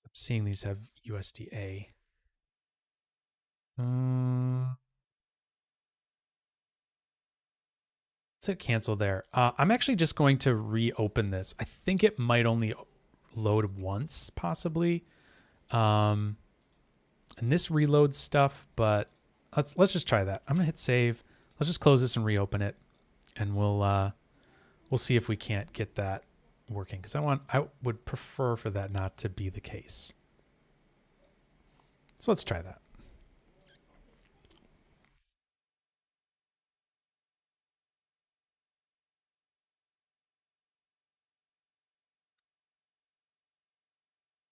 I'm seeing these have USDA. Let's hit cancel there. I'm actually just going to reopen this. I think it might only load once, possibly. And this reloads stuff, but let's just try that. I'm gonna hit save. Let's just close this and reopen it, and we'll see if we can't get that working. Because I would prefer for that not to be the case. So let's try that.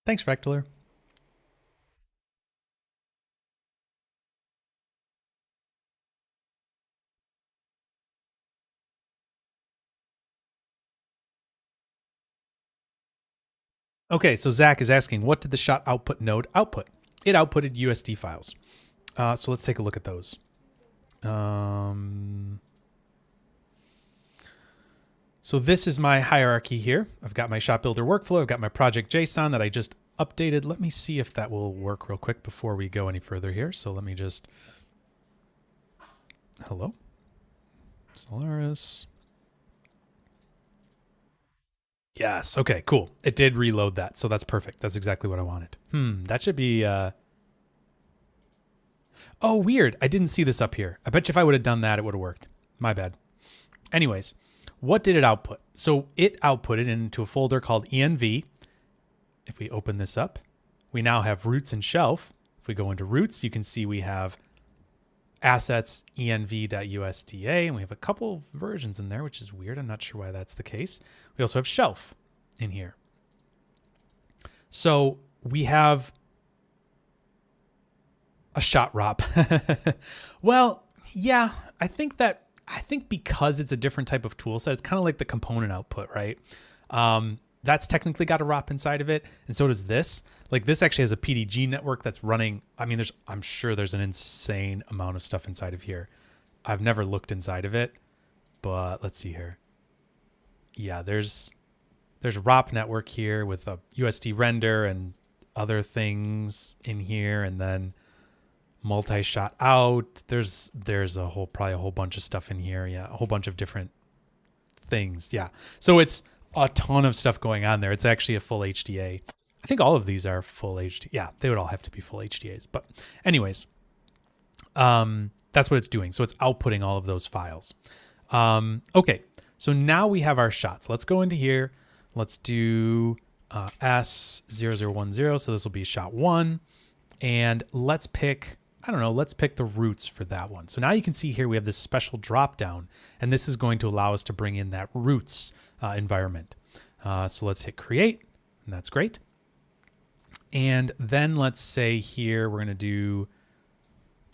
Thanks, Fractaler. Okay, so Zach is asking, what did the shot output node output? It outputted USD files. So let's take a look at those. So this is my hierarchy here. I've got my shot builder workflow. I've got my project JSON that I just updated. Let me see if that will work real quick before we go any further here. So let me just, hello, Solaris. Yes. Okay, cool. It did reload that. So that's perfect. That's exactly what I wanted. That should be, oh, weird. I didn't see this up here. I bet you if I would have done that, it would have worked. My bad. Anyways, what did it output? So it outputted into a folder called env. If we open this up, we now have roots and shelf. If we go into roots, you can see we have assets env.usda, and we have a couple versions in there, which is weird. I'm not sure why that's the case. We also have shelf in here. So we have a shot ROP. Well, yeah, I think because it's a different type of tool set, it's kind of like the component output, right? That's technically got a ROP inside of it, and so does this. Like this actually has a PDG network that's running. I mean, I'm sure there's an insane amount of stuff inside of here. I've never looked inside of it, but let's see here. Yeah, there's a ROP network here with a USD render and other things in here, and then multi-shot out. There's probably a whole bunch of stuff in here. Yeah, a whole bunch of different things. Yeah, so it's a ton of stuff going on there. It's actually a full HDA. I think all of these are full HD. Yeah, they would all have to be full HDAs. But anyways, that's what it's doing. So it's outputting all of those files. Okay, so now we have our shots. Let's go into here. Let's do S0010. So this will be shot 1. And let's pick, I don't know, let's pick the roots for that one. So now you can see here we have this special drop down, and this is going to allow us to bring in that roots environment. So let's hit create, and that's great. And then let's say here we're going to do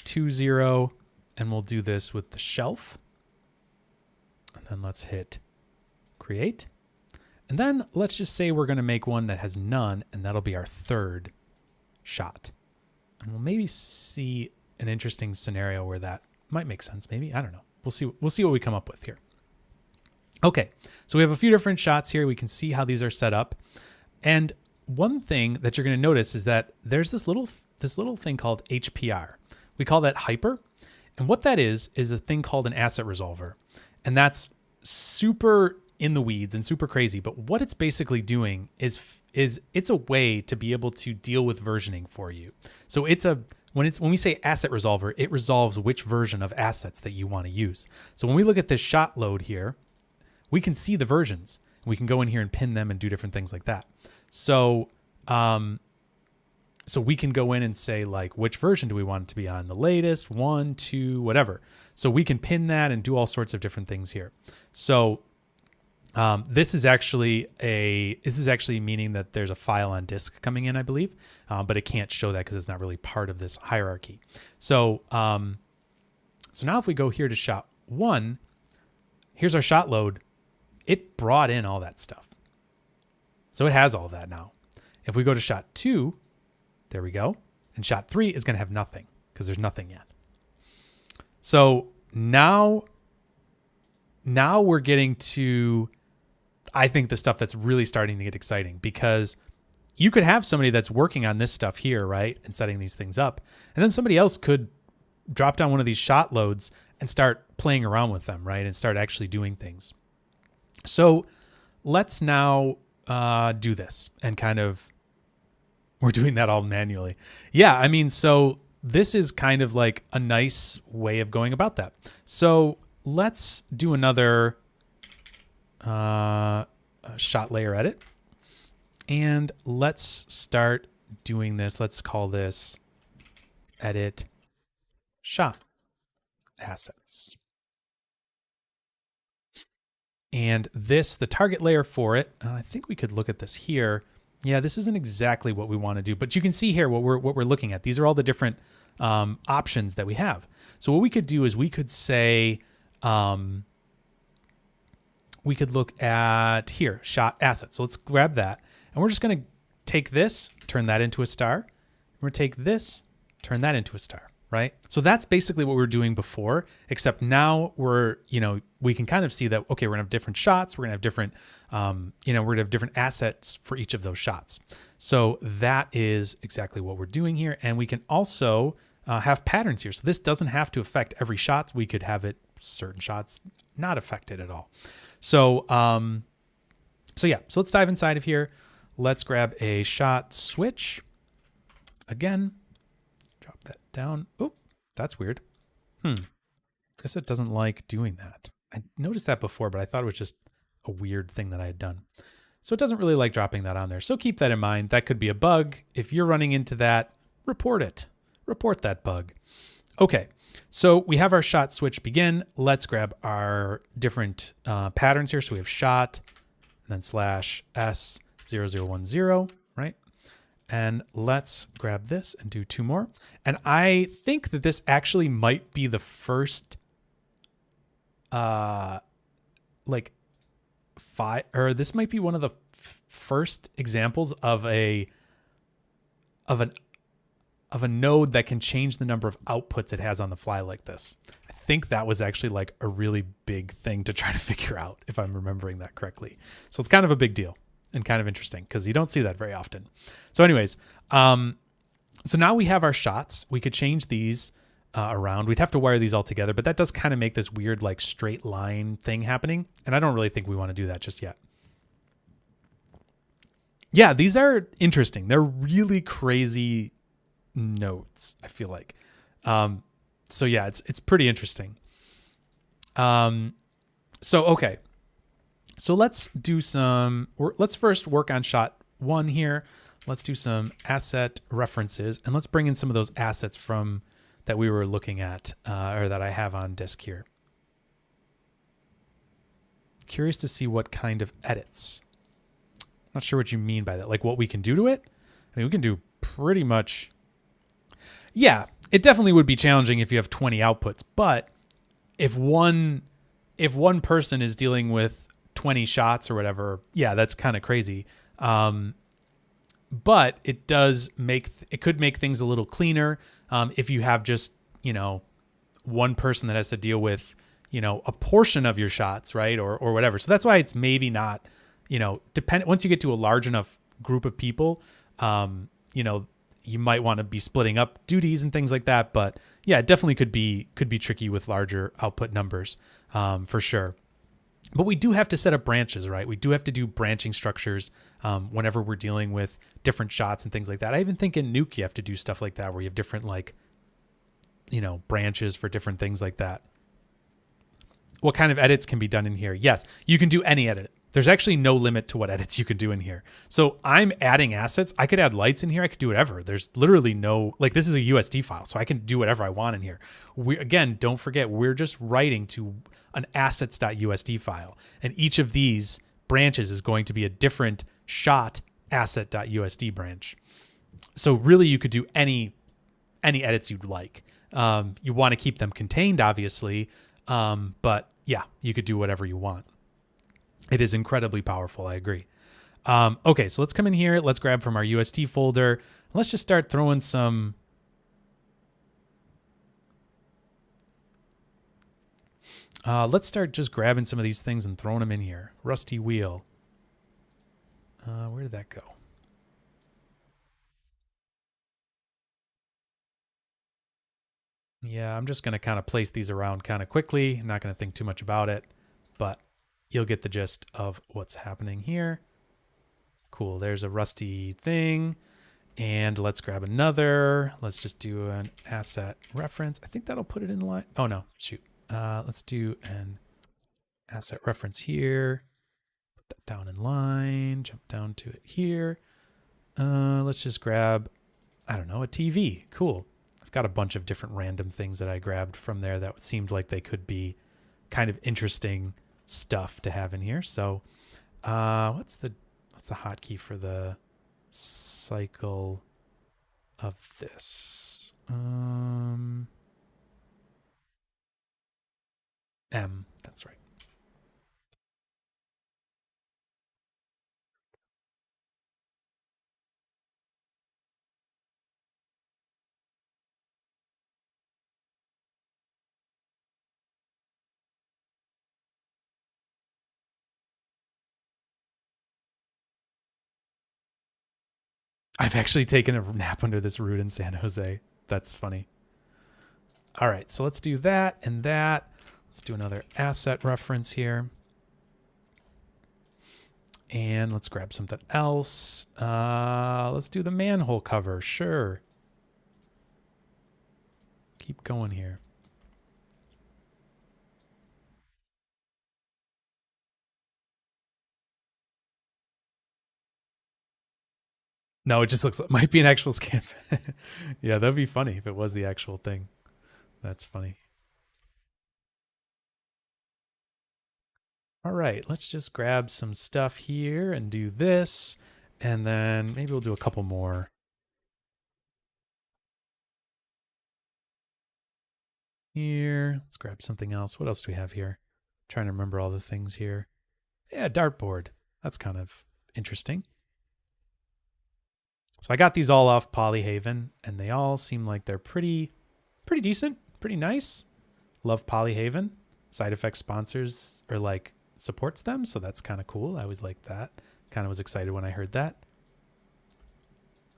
2.0, and we'll do this with the shelf. And then let's hit create. And then let's just say we're going to make one that has none, and that'll be our third shot. And we'll maybe see an interesting scenario where that might make sense. Maybe, I don't know. We'll see what we come up with here. Okay, so we have a few different shots here. We can see how these are set up. And one thing that you're going to notice is that there's this little thing called HPR. We call that hyper. And what that is a thing called an asset resolver. And that's super in the weeds and super crazy. But what it's basically doing is it's a way to be able to deal with versioning for you. So when we say asset resolver, it resolves which version of assets that you want to use. So when we look at this shot load here, we can see the versions. We can go in here and pin them and do different things like that. So so we can go in and say, like, which version do we want it to be on? The latest, 1, 2, whatever. So we can pin that and do all sorts of different things here. So this is actually meaning that there's a file on disk coming in, I believe, but it can't show that because it's not really part of this hierarchy. So so now if we go here to shot 1, here's our shot load. It brought in all that stuff. So it has all of that now. If we go to shot 2, there we go. And shot 3 is going to have nothing because there's nothing yet. So now we're getting to, I think, the stuff that's really starting to get exciting, because you could have somebody that's working on this stuff here, right, and setting these things up. And then somebody else could drop down one of these shot loads and start playing around with them, right, and start actually doing things. So let's now do this and kind of, we're doing that all manually. Yeah, I mean, so this is kind of like a nice way of going about that. So let's do another shot layer edit. And let's start doing this. Let's call this edit shot assets. And this, the target layer for it, I think we could look at this here. Yeah, this isn't exactly what we want to do, but you can see here what we're looking at. These are all the different options that we have. So what we could do is we could say, we could look at here, shot assets. So let's grab that. And we're just going to take this, turn that into a star. We're going to take this, turn that into a star, right? So that's basically what we were doing before, except now we're, we can kind of see that, okay, we're going to have different shots. We're going to have different, we're going to have different assets for each of those shots. So that is exactly what we're doing here. And we can also have patterns here. So this doesn't have to affect every shot. We could have it certain shots not affected at all. So, so let's dive inside of here. Let's grab a shot switch. Again, drop that down. Oh, that's weird. Guess it doesn't like doing that. I noticed that before, but I thought it was just a weird thing that I had done. So it doesn't really like dropping that on there. So keep that in mind. That could be a bug. If you're running into that, report it. Report that bug. Okay, so we have our shot switch begin. Let's grab our different patterns here. So we have shot and then /S0010, right? And let's grab this and do 2 more. And I think that this actually might be the first this might be one of the first examples of a node that can change the number of outputs it has on the fly like this. I think that was actually like a really big thing to try to figure out, if I'm remembering that correctly. So it's kind of a big deal and kind of interesting because you don't see that very often. So anyways, so now we have our shots. We could change these around. We'd have to wire these all together, but that does kind of make this weird like straight line thing happening. And I don't really think we want to do that just yet. Yeah, these are interesting. They're really crazy nodes, I feel like. So yeah, it's pretty interesting. So okay. So let's do let's first work on shot 1 here. Let's do some asset references and let's bring in some of those assets from that we were looking at, or that I have on disk here. Curious to see what kind of edits. Not sure what you mean by that. Like what we can do to it? I mean, we can do pretty much. Yeah, it definitely would be challenging if you have 20 outputs, but if one person is dealing with 20 shots or whatever, yeah, that's kind of crazy. But it could make things a little cleaner if you have just, one person that has to deal with, a portion of your shots, right? Or whatever. So that's why it's maybe not, once you get to a large enough group of people, you might want to be splitting up duties and things like that. But, Yeah, it definitely could be tricky with larger output numbers, for sure. But we do have to set up branches, right? We do have to do branching structures whenever we're dealing with different shots and things like that. I even think in Nuke you have to do stuff like that, where you have different like branches for different things like that. What kind of edits can be done in here? Yes, you can do any edit. There's actually no limit to what edits you can do in here. So I'm adding assets. I could add lights in here. I could do whatever. There's literally no, like, this is a USD file, so I can do whatever I want in here. Again, don't forget, we're just writing to an assets.usd file. And each of these branches is going to be a different shot asset.usd branch. So really you could do any edits you'd like. You want to keep them contained, obviously, but yeah, you could do whatever you want. It is incredibly powerful. I agree. Okay, so let's come in here. Let's grab from our UST folder. Let's just start throwing some. Let's start just grabbing some of these things and throwing them in here. Rusty wheel. Where did that go? Yeah, I'm just going to kind of place these around kind of quickly. I'm not going to think too much about it, but you'll get the gist of what's happening here. Cool. There's a rusty thing. And let's grab another. Let's just do an asset reference. I think that'll put it in line. Oh, no. Shoot. Let's do an asset reference here. Put that down in line. Jump down to it here. Let's just grab, I don't know, a TV. Cool. I've got a bunch of different random things that I grabbed from there that seemed like they could be kind of interesting stuff to have in here. So what's the hotkey for the cycle of this? M. That's right. I've actually taken a nap under this root in San Jose. That's funny. All right, so let's do that and that. Let's do another asset reference here. And let's grab something else. Let's do the manhole cover. Sure. Keep going here. No, it just looks like might be an actual scan. Yeah, that'd be funny if it was the actual thing. That's funny. All right, let's just grab some stuff here and do this. And then maybe we'll do a couple more. Here, let's grab something else. What else do we have here? I'm trying to remember all the things here. Yeah, dartboard. That's kind of interesting. So I got these all off Polyhaven, and they all seem like they're pretty decent, pretty nice. Love Polyhaven. Side Effects sponsors or like supports them, so that's kind of cool. I always like that. Kind of was excited when I heard that.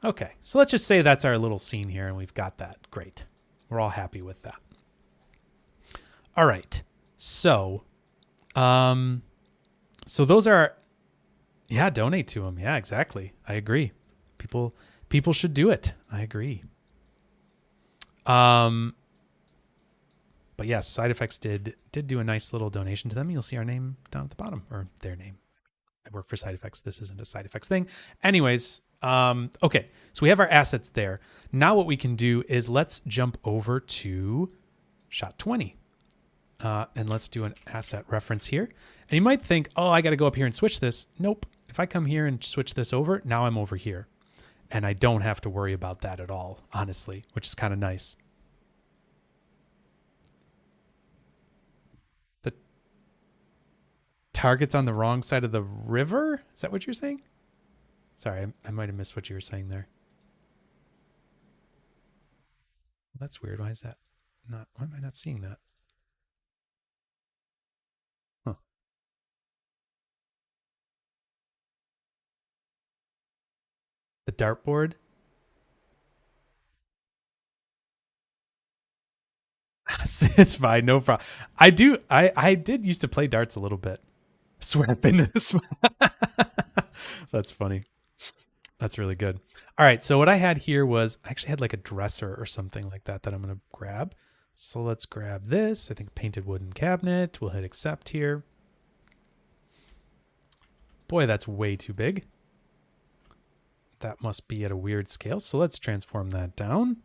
Okay, so let's just say that's our little scene here, and we've got that. Great. We're all happy with that. All right. So, so those are, yeah, donate to them. Yeah, exactly. I agree. People should do it. I agree. But yes, Side Effects did do a nice little donation to them. You'll see our name down at the bottom, or their name. I work for Side Effects. This isn't a Side Effects thing. Anyways, okay, so we have our assets there. Now what we can do is let's jump over to shot 20. And let's do an asset reference here. And you might think, oh, I got to go up here and switch this. Nope. If I come here and switch this over, now I'm over here. And I don't have to worry about that at all, honestly, which is kind of nice. The target's on the wrong side of the river? Is that what you're saying? Sorry, I might have missed what you were saying there. That's weird. Why is that not? Why am I not seeing that? Huh. The dartboard? It's fine, no problem. I did used to play darts a little bit. Swear I've been That's funny. That's really good. All right, so what I had here was I actually had like a dresser or something like that I'm gonna grab. So let's grab this. I think painted wooden cabinet. We'll hit accept here. Boy, that's way too big. That must be at a weird scale. So let's transform that down.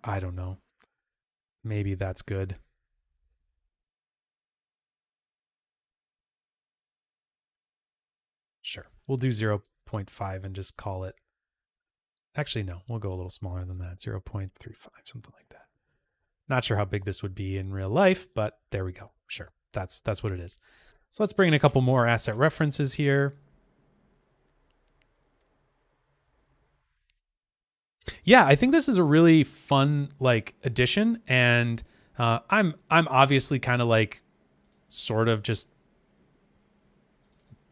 I don't know. Maybe that's good. Sure. We'll do 0.5 and just call it. Actually, no, we'll go a little smaller than that. 0.35, something like that. Not sure how big this would be in real life, but there we go. Sure. That's what it is. So let's bring in a couple more asset references here. Yeah, I think this is a really fun like addition, and I'm obviously kind of like sort of just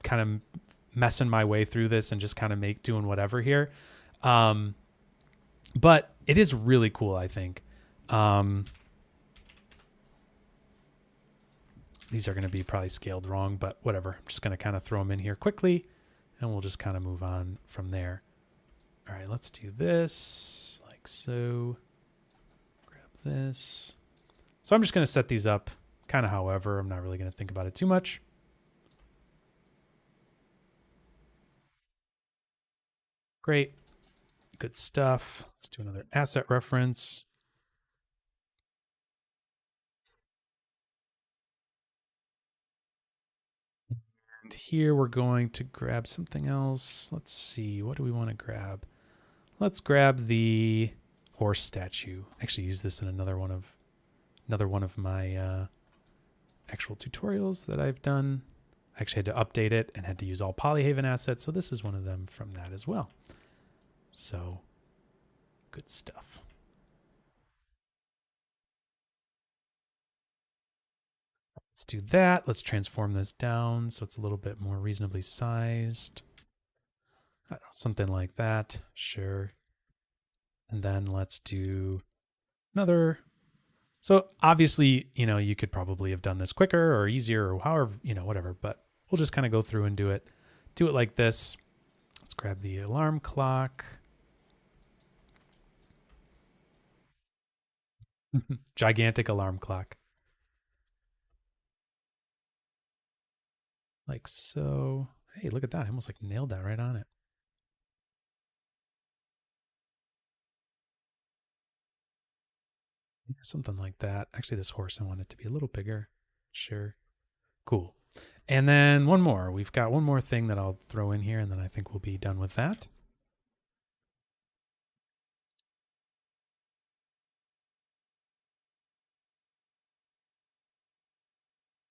kind of messing my way through this and just kind of doing whatever here. But it is really cool, I think. These are going to be probably scaled wrong, but whatever. I'm just going to kind of throw them in here quickly, and we'll just kind of move on from there. All right, let's do this like so. Grab this. So I'm just going to set these up kind of however. I'm not really going to think about it too much. Great. Good stuff. Let's do another asset reference. And here we're going to grab something else. Let's see. What do we want to grab? Let's grab the horse statue. Actually use this in another one of my actual tutorials that I've done. I actually had to update it and had to use all Polyhaven assets, so this is one of them from that as well. So, good stuff. Let's do that. Let's transform this down so it's a little bit more reasonably sized. I don't know, something like that. Sure. And then let's do another. So obviously, you could probably have done this quicker or easier or however, whatever, but we'll just kind of go through and do it like this. Let's grab the alarm clock. Gigantic alarm clock. Like so. Hey, look at that. I almost like nailed that right on it. Yeah, something like that. Actually, this horse, I want it to be a little bigger. Sure. Cool. And then one more. We've got one more thing that I'll throw in here, and then I think we'll be done with that.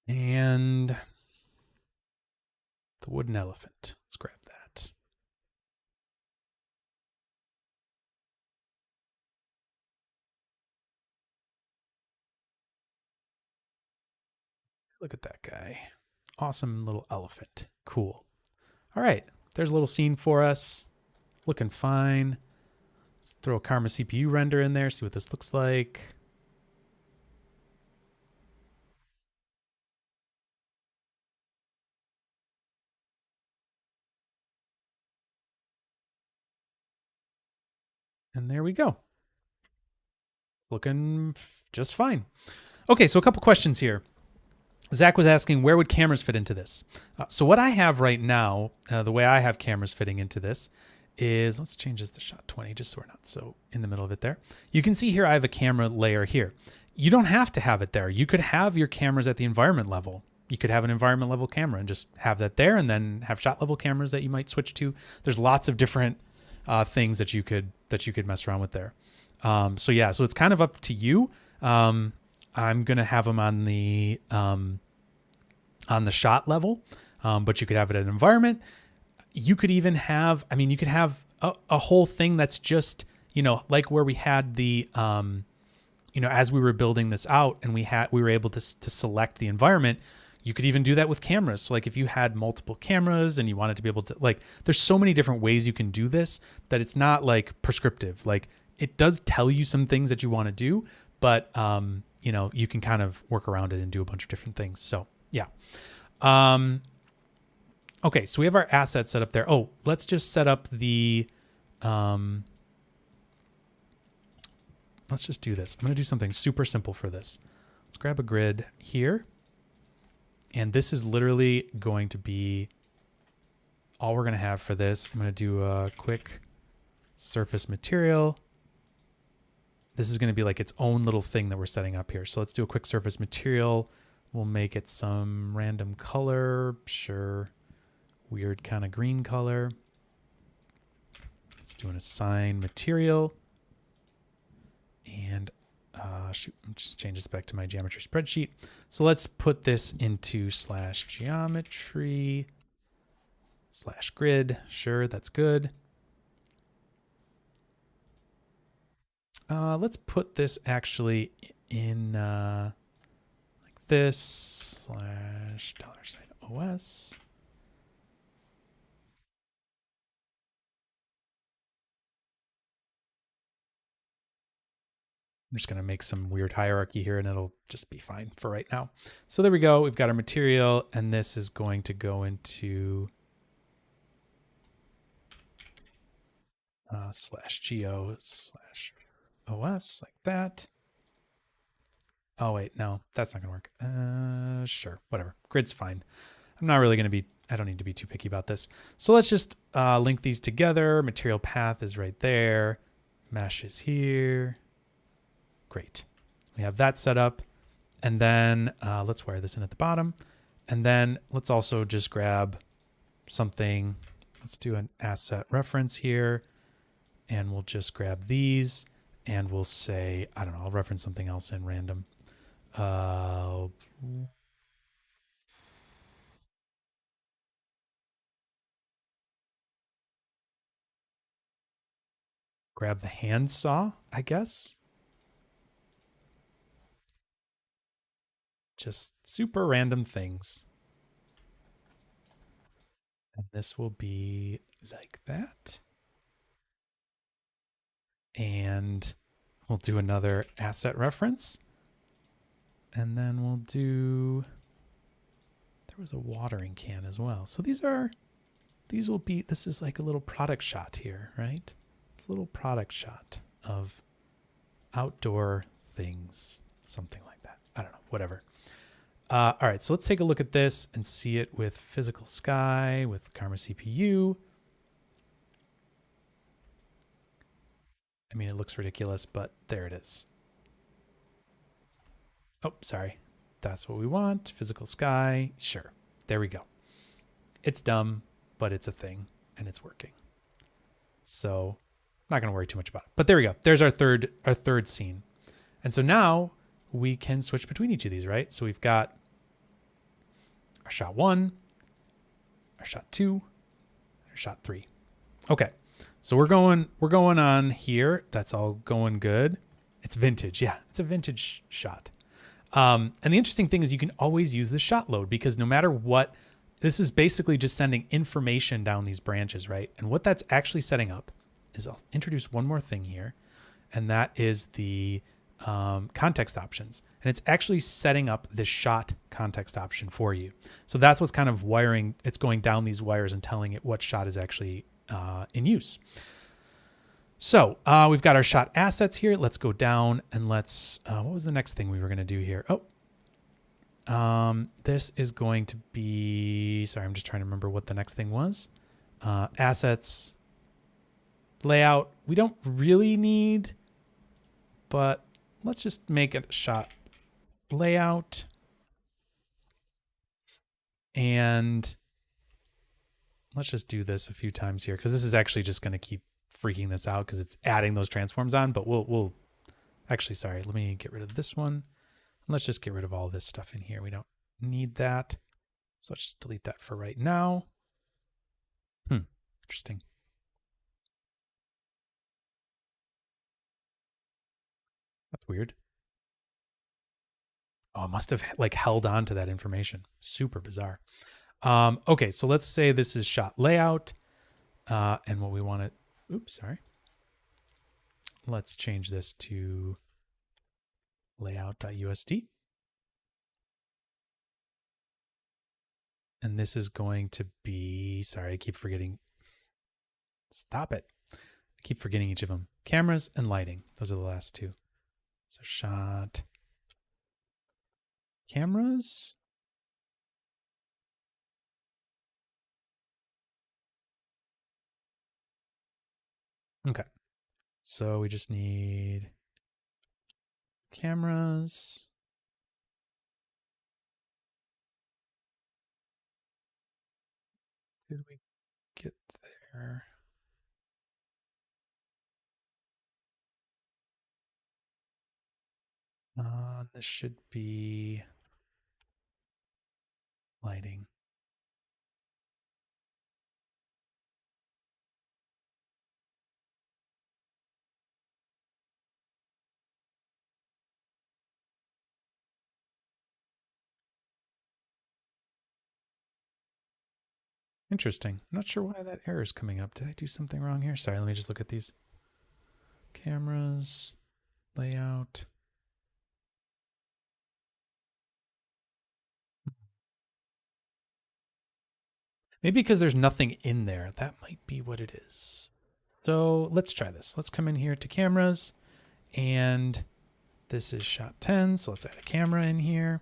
And the wooden elephant. Let's grab that. Look at that guy. Awesome little elephant. Cool. All right. There's a little scene for us. Looking fine. Let's throw a Karma CPU render in there, see what this looks like. And there we go. Looking just fine. Okay, so a couple questions here. Zach was asking, where would cameras fit into this? So what I have right now, the way I have cameras fitting into this is, let's change this to shot 20 just so we're not so in the middle of it there. You can see here I have a camera layer here. You don't have to have it there. You could have your cameras at the environment level. You could have an environment level camera and just have that there, and then have shot level cameras that you might switch to. There's lots of different things that you could mess around with there. So yeah, so it's kind of up to you. I'm gonna have them on the shot level, but you could have it at an environment. You could even have, you could have a whole thing that's just, like where we had the, as we were building this out and we were able to select the environment, You could even do that with cameras. So like if you had multiple cameras and you wanted to be able to, like, there's so many different ways you can do this that it's not like prescriptive. Like it does tell you some things that you want to do, but you know, you can kind of work around it and do a bunch of different things. So yeah. Okay, so we have our assets set up there. Oh, let's just set up the let's just do this. I'm going to do something super simple for this. Let's grab a grid here. And this is literally going to be all we're going to have for this. I'm going to do a quick surface material. This is going to be like its own little thing that we're setting up here. So let's do a quick surface material. We'll make it some random color. Sure. Weird kind of green color. Let's do an assign material. And shoot, just change this back to my geometry spreadsheet. So let's put this into /geometry /grid. Sure, that's good. Let's put this actually in like this /$OS. I'm just going to make some weird hierarchy here and it'll just be fine for right now. So there we go. We've got our material and this is going to go into /geo/OS like that. Oh, wait, no, that's not going to work. Sure, whatever. Grid's fine. I'm not really going to be, I don't need to be too picky about this. So let's just link these together. Material path is right there. Mesh is here. Great. We have that set up. And then let's wire this in at the bottom. And then let's also just grab something. Let's do an asset reference here. And we'll just grab these. And we'll say, I don't know, I'll reference something else in random. Grab the handsaw, I guess. Just super random things. And this will be like that. And we'll do another asset reference. And then we'll do, there was a watering can as well. So these will be, this is like a little product shot here, right? It's a little product shot of outdoor things, something like that. I don't know, whatever. All right, so let's take a look at this and see it with physical sky, with Karma CPU. I mean, it looks ridiculous, but there it is. Oh, sorry. That's what we want. Physical sky. Sure. There we go. It's dumb, but it's a thing and it's working. So I'm not going to worry too much about it. But there we go. There's our third scene. And so now we can switch between each of these, right? So we've got our shot 1, our shot 2, our shot 3. Okay. So we're going on here. That's all going good. It's vintage. Yeah, it's a vintage shot. And the interesting thing is you can always use the shot load because no matter what, this is basically just sending information down these branches, right? And what that's actually setting up is I'll introduce one more thing here, and that is the context options. And it's actually setting up the shot context option for you. So that's what's kind of wiring. It's going down these wires and telling it what shot is actually in use. So we've got our shot assets here. Let's go down and let's, what was the next thing we were going to do here? Oh, this is going to be, sorry, I'm just trying to remember what the next thing was. Assets, layout, we don't really need, but let's just make it shot layout. And let's just do this a few times here because this is actually just going to keep freaking this out because it's adding those transforms on, but we'll actually, sorry, let me get rid of this one. Let's just get rid of all this stuff in here. We don't need that. So let's just delete that for right now. Interesting. That's weird. Oh, it must have like held on to that information. Super bizarre. Okay, so let's say this is shot layout, and what we want to. Oops, sorry. Let's change this to layout.ust. And this is going to be, sorry, I keep forgetting. Stop it. I keep forgetting each of them. Cameras and lighting. Those are the last two. So shot cameras. Okay. So we just need cameras. Did we get there? This should be lighting. Interesting. I'm not sure why that error is coming up. Did I do something wrong here? Sorry, let me just look at these. Cameras, layout. Maybe because there's nothing in there. That might be what it is. So let's try this. Let's come in here to cameras, and this is shot 10. So let's add a camera in here.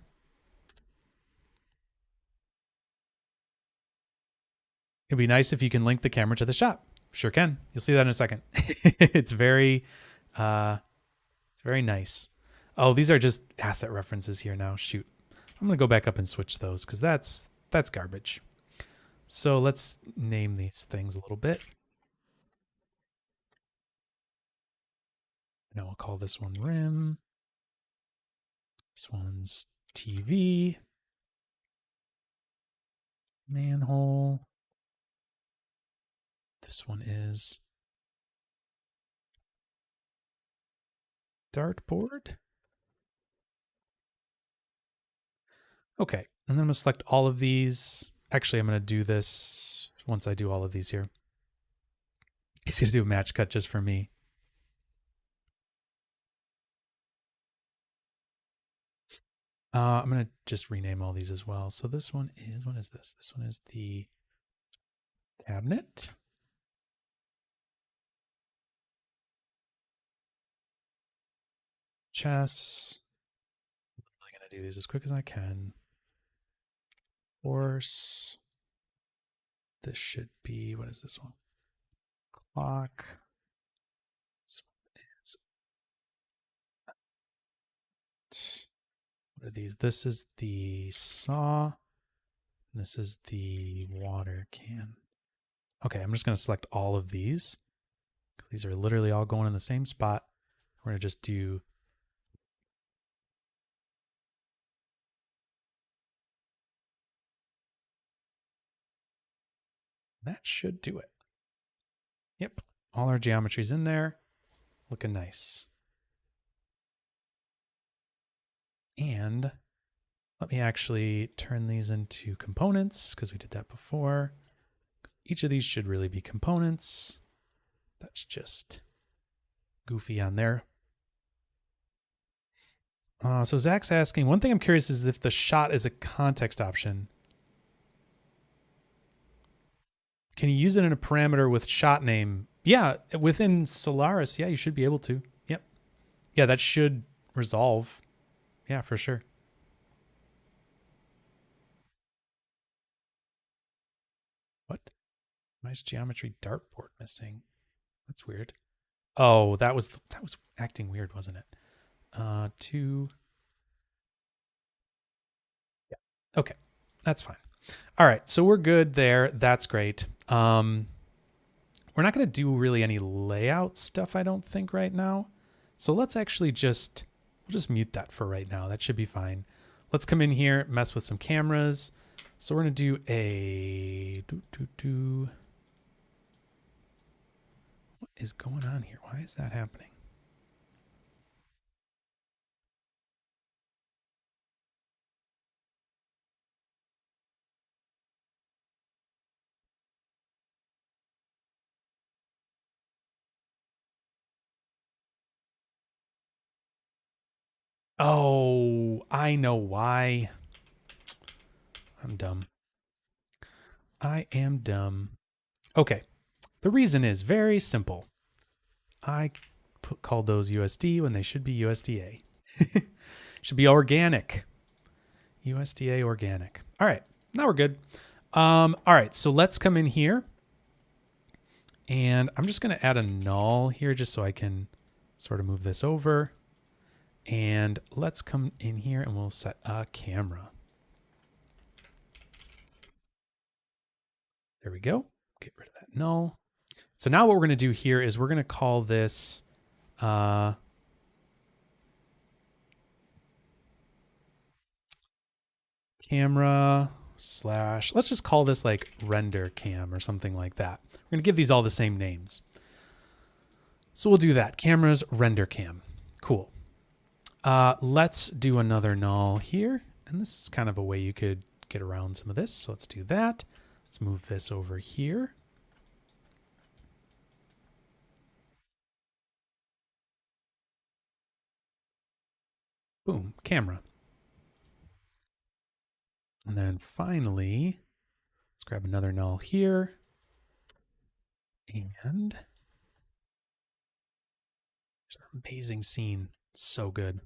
It'd be nice if you can link the camera to the shot. Sure can. You'll see that in a second. It's very nice. Oh, these are just asset references here now. Shoot. I'm going to go back up and switch those because that's garbage. So let's name these things a little bit. Now I'll call this one rim. This one's TV. Manhole. This one is dartboard. Okay, and then I'm going to select all of these. Actually, I'm going to do this once I do all of these here. He's going to do a match cut just for me. I'm going to just rename all these as well. So this one is, what is this? This one is the cabinet. Chess. I'm really going to do these as quick as I can. Horse. This should be, what is this one? Clock. This one is, what are these? This is the saw. And this is the water can. Okay, I'm just going to select all of these. These are literally all going in the same spot. We're going to just do that should do it. Yep, all our geometry's in there. Looking nice. And let me actually turn these into components because we did that before. Each of these should really be components. That's just goofy on there. So Zach's asking, one thing I'm curious is if the shot is a context option. Can you use it in a parameter with shot name? Yeah, within Solaris, yeah, you should be able to. Yep. Yeah, that should resolve. Yeah, for sure. What? Why is geometry dartboard missing? That's weird. Oh, that was acting weird, wasn't it? 2. Yeah. Okay. That's fine. All right, so we're good there. That's great. We're not going to do really any layout stuff, I don't think, right now. So let's actually we'll just mute that for right now. That should be fine. Let's come in here, mess with some cameras. So we're going to do a What is going on here? Why is that happening? Oh, I know why. I'm dumb. I am dumb. Okay. The reason is very simple. I called those USD when they should be USDA. Should be organic. USDA organic. All right. Now we're good. All right. So let's come in here. And I'm just going to add a null here just so I can sort of move this over. And let's come in here and we'll set a camera. There we go. Get rid of that null. So now what we're going to do here is we're going to call this camera slash, let's just call this like render cam or something like that. We're going to give these all the same names. So we'll do that. Cameras render cam. Cool. Let's do another null here. And this is kind of a way you could get around some of this. So let's do that. Let's move this over here. Boom, camera. And then finally, let's grab another null here. And amazing scene. So good.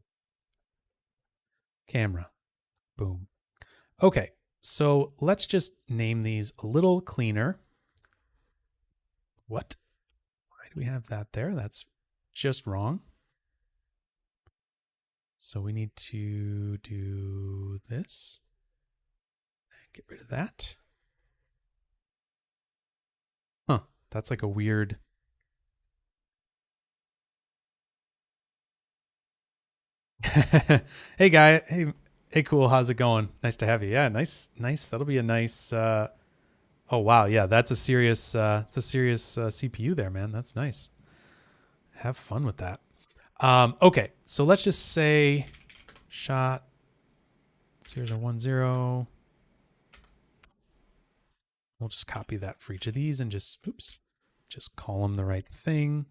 Camera. Boom. Okay, so let's just name these a little cleaner. What? Why do we have that there? That's just wrong. So we need to do this. Get rid of that. Huh, that's like a weird... Hey guy, hey cool, how's it going? Nice to have you. Yeah, nice. That'll be a nice oh wow, yeah, that's a serious CPU there, man. That's nice. Have fun with that. Okay, so let's just say shot 0010. We'll just copy that for each of these and just just call them the right thing.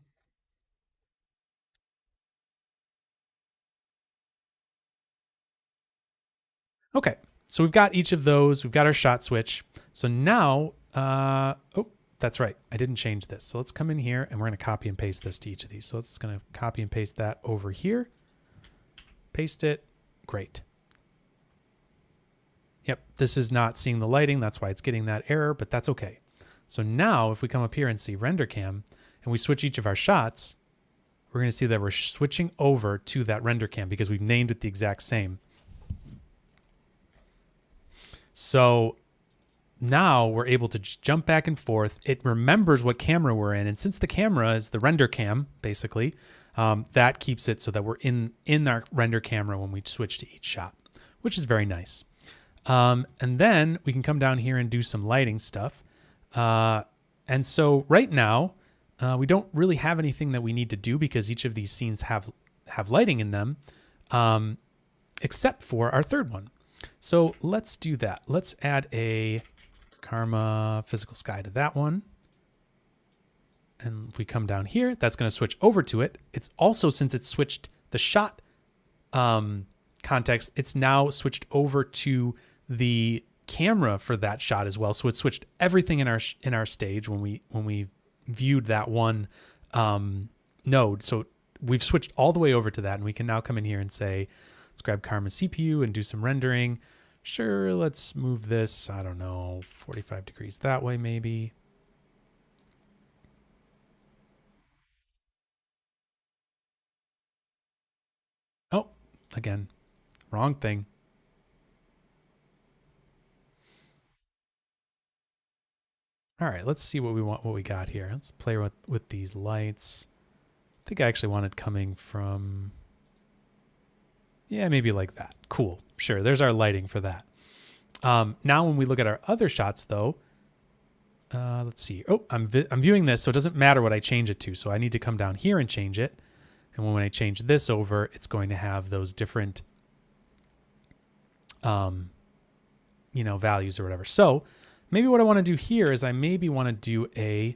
Okay, so we've got each of those. We've got our shot switch. So now, oh, that's right. I didn't change this. So let's come in here and we're going to copy and paste this to each of these. So let's going to copy and paste that over here. Paste it. Great. Yep, this is not seeing the lighting. That's why it's getting that error, but that's okay. So now if we come up here and see render cam and we switch each of our shots, we're going to see that we're switching over to that render cam because we've named it the exact same. So now we're able to just jump back and forth. It remembers what camera we're in. And since the camera is the render cam, basically, that keeps it so that we're in our render camera when we switch to each shot, which is very nice. And then we can come down here and do some lighting stuff. And so right now, we don't really have anything that we need to do because each of these scenes have lighting in them, except for our third one. So let's do that. Let's add a Karma Physical Sky to that one. And if we come down here, that's going to switch over to it. It's also, since it's switched the shot context, it's now switched over to the camera for that shot as well. So it switched everything in our stage when we viewed that one node. So we've switched all the way over to that, and we can now come in here and say, let's grab Karma CPU and do some rendering. Sure, let's move this, I don't know, 45 degrees that way maybe. Oh, again, wrong thing. All right, let's see what we got here. Let's play with these lights. I think I actually wanted coming from, yeah, maybe like that. Cool. Sure. There's our lighting for that. Now, when we look at our other shots, though, let's see. Oh, I'm viewing this, so it doesn't matter what I change it to. So I need to come down here and change it. And when I change this over, it's going to have those different, values or whatever. So maybe what I want to do here is I maybe want to do a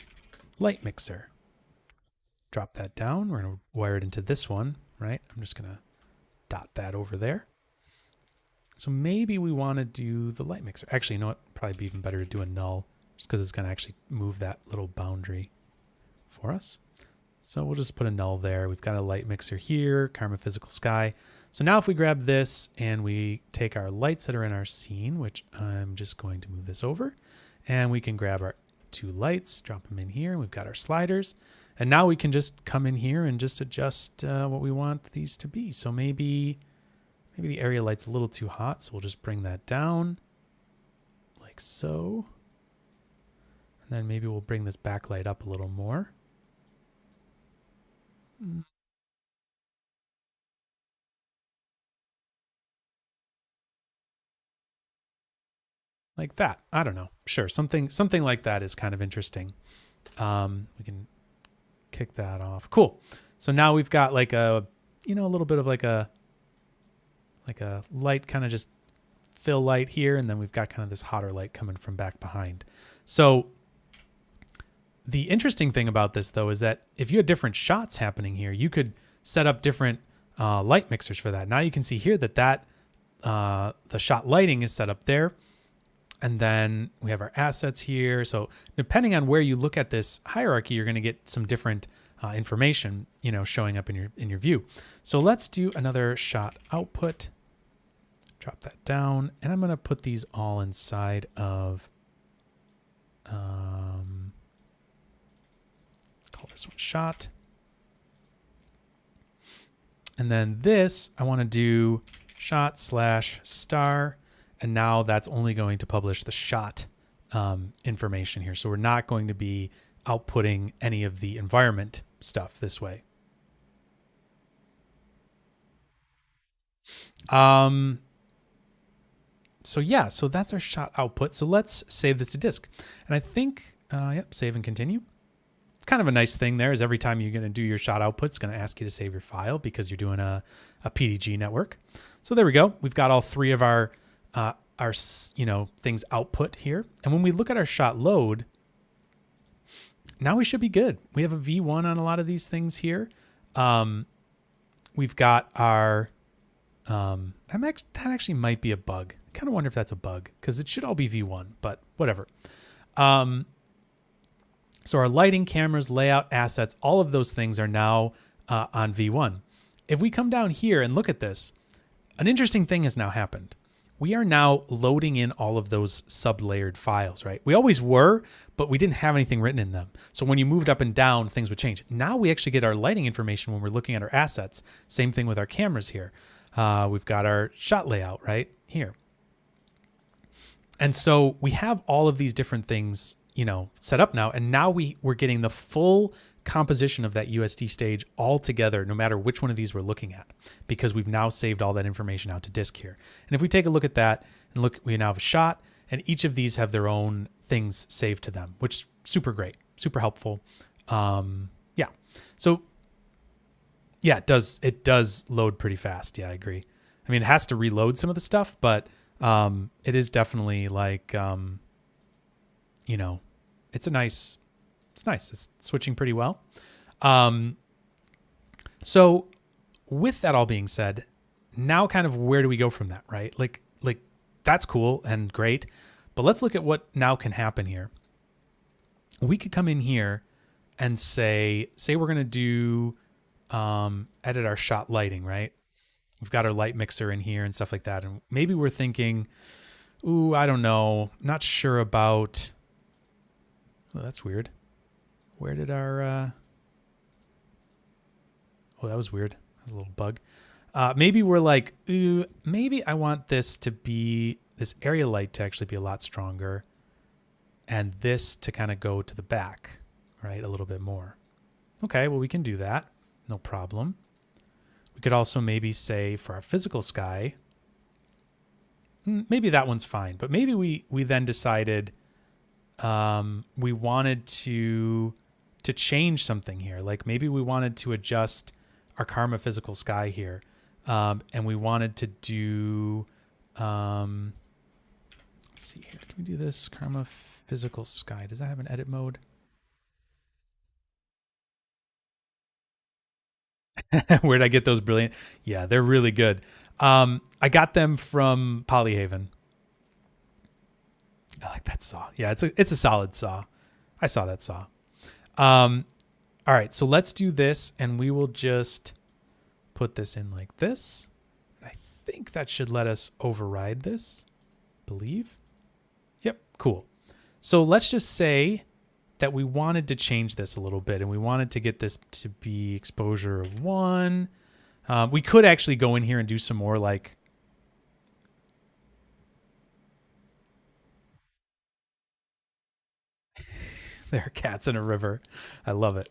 light mixer. Drop that down. We're going to wire it into this one, right? I'm just going to dot that over there. So maybe we want to do the light mixer. Actually, you know what? Probably be even better to do a null, just because it's going to actually move that little boundary for us. So we'll just put a null there. We've got a light mixer here, Karma Physical Sky. So now if we grab this and we take our lights that are in our scene, which I'm just going to move this over, and we can grab our 2 lights, drop them in here. We've got our sliders. And now we can just come in here and just adjust what we want these to be. So maybe the area light's a little too hot, so we'll just bring that down like so. And then maybe we'll bring this backlight up a little more. Like that. I don't know. Sure, something like that is kind of interesting. We can kick that off. Cool. So now we've got like a, a little bit of like a light kind of just fill light here, and then we've got kind of this hotter light coming from back behind. So the interesting thing about this though is that if you had different shots happening here, you could set up different light mixers for that. Now you can see here that the shot lighting is set up there. And then we have our assets here. So depending on where you look at this hierarchy, you're going to get some different information, showing up in your view. So let's do another shot output. Drop that down, and I'm going to put these all inside of. Call this one shot. And then this, I want to do shot / star. And now that's only going to publish the shot information here. So we're not going to be outputting any of the environment stuff this way. So yeah, so that's our shot output. So let's save this to disk. And I think, yep, save and continue. It's kind of a nice thing there is every time you're going to do your shot output, it's going to ask you to save your file because you're doing a PDG network. So there we go. We've got all 3 of our things output here. And when we look at our shot load, now we should be good. We have a V1 on a lot of these things here. We've got our, that actually might be a bug. I kind of wonder if that's a bug because it should all be V1, but whatever. So our lighting, cameras, layout, assets, all of those things are now on V1. If we come down here and look at this, an interesting thing has now happened. We are now loading in all of those sub-layered files, right? We always were, but we didn't have anything written in them. So when you moved up and down, things would change. Now we actually get our lighting information when we're looking at our assets. Same thing with our cameras here. We've got our shot layout right here. And so we have all of these different things, set up now. And now we're getting the full composition of that USD stage all together, no matter which one of these we're looking at, because we've now saved all that information out to disk here. And if we take a look at that and look, we now have a shot, and each of these have their own things saved to them, which is super great, super helpful. Yeah. So yeah, it does load pretty fast. Yeah, I agree. I mean, it has to reload some of the stuff, but it is definitely like, it's nice. It's switching pretty well. So with that all being said, now kind of where do we go from that, right? Like that's cool and great, but let's look at what now can happen here. We could come in here and say we're going to do, edit our shot lighting, right? We've got our light mixer in here and stuff like that. And maybe we're thinking, ooh, I don't know, not sure about, oh, that's weird. Where did our, oh, that was weird. That was a little bug. Maybe we're like, ooh, maybe I want this area light to actually be a lot stronger and this to kind of go to the back, right? A little bit more. Okay, well, we can do that. No problem. We could also maybe say for our physical sky, maybe that one's fine, but maybe we then decided we wanted to change something here. Like maybe we wanted to adjust our Karma physical sky here. And we wanted to do, let's see here. Can we do this? Karma physical sky. Does that have an edit mode? Where'd I get those brilliant? Yeah, they're really good. I got them from Polyhaven. I like that saw. Yeah, it's a solid saw. I saw that saw. Um, all right, so let's do this, and we will just put this in like this. I think that should let us override this. Believe. Yep, cool. So let's just say that we wanted to change this a little bit, and we wanted to get this to be exposure of 1. We could actually go in here and do some more like there are cats in a river. I love it.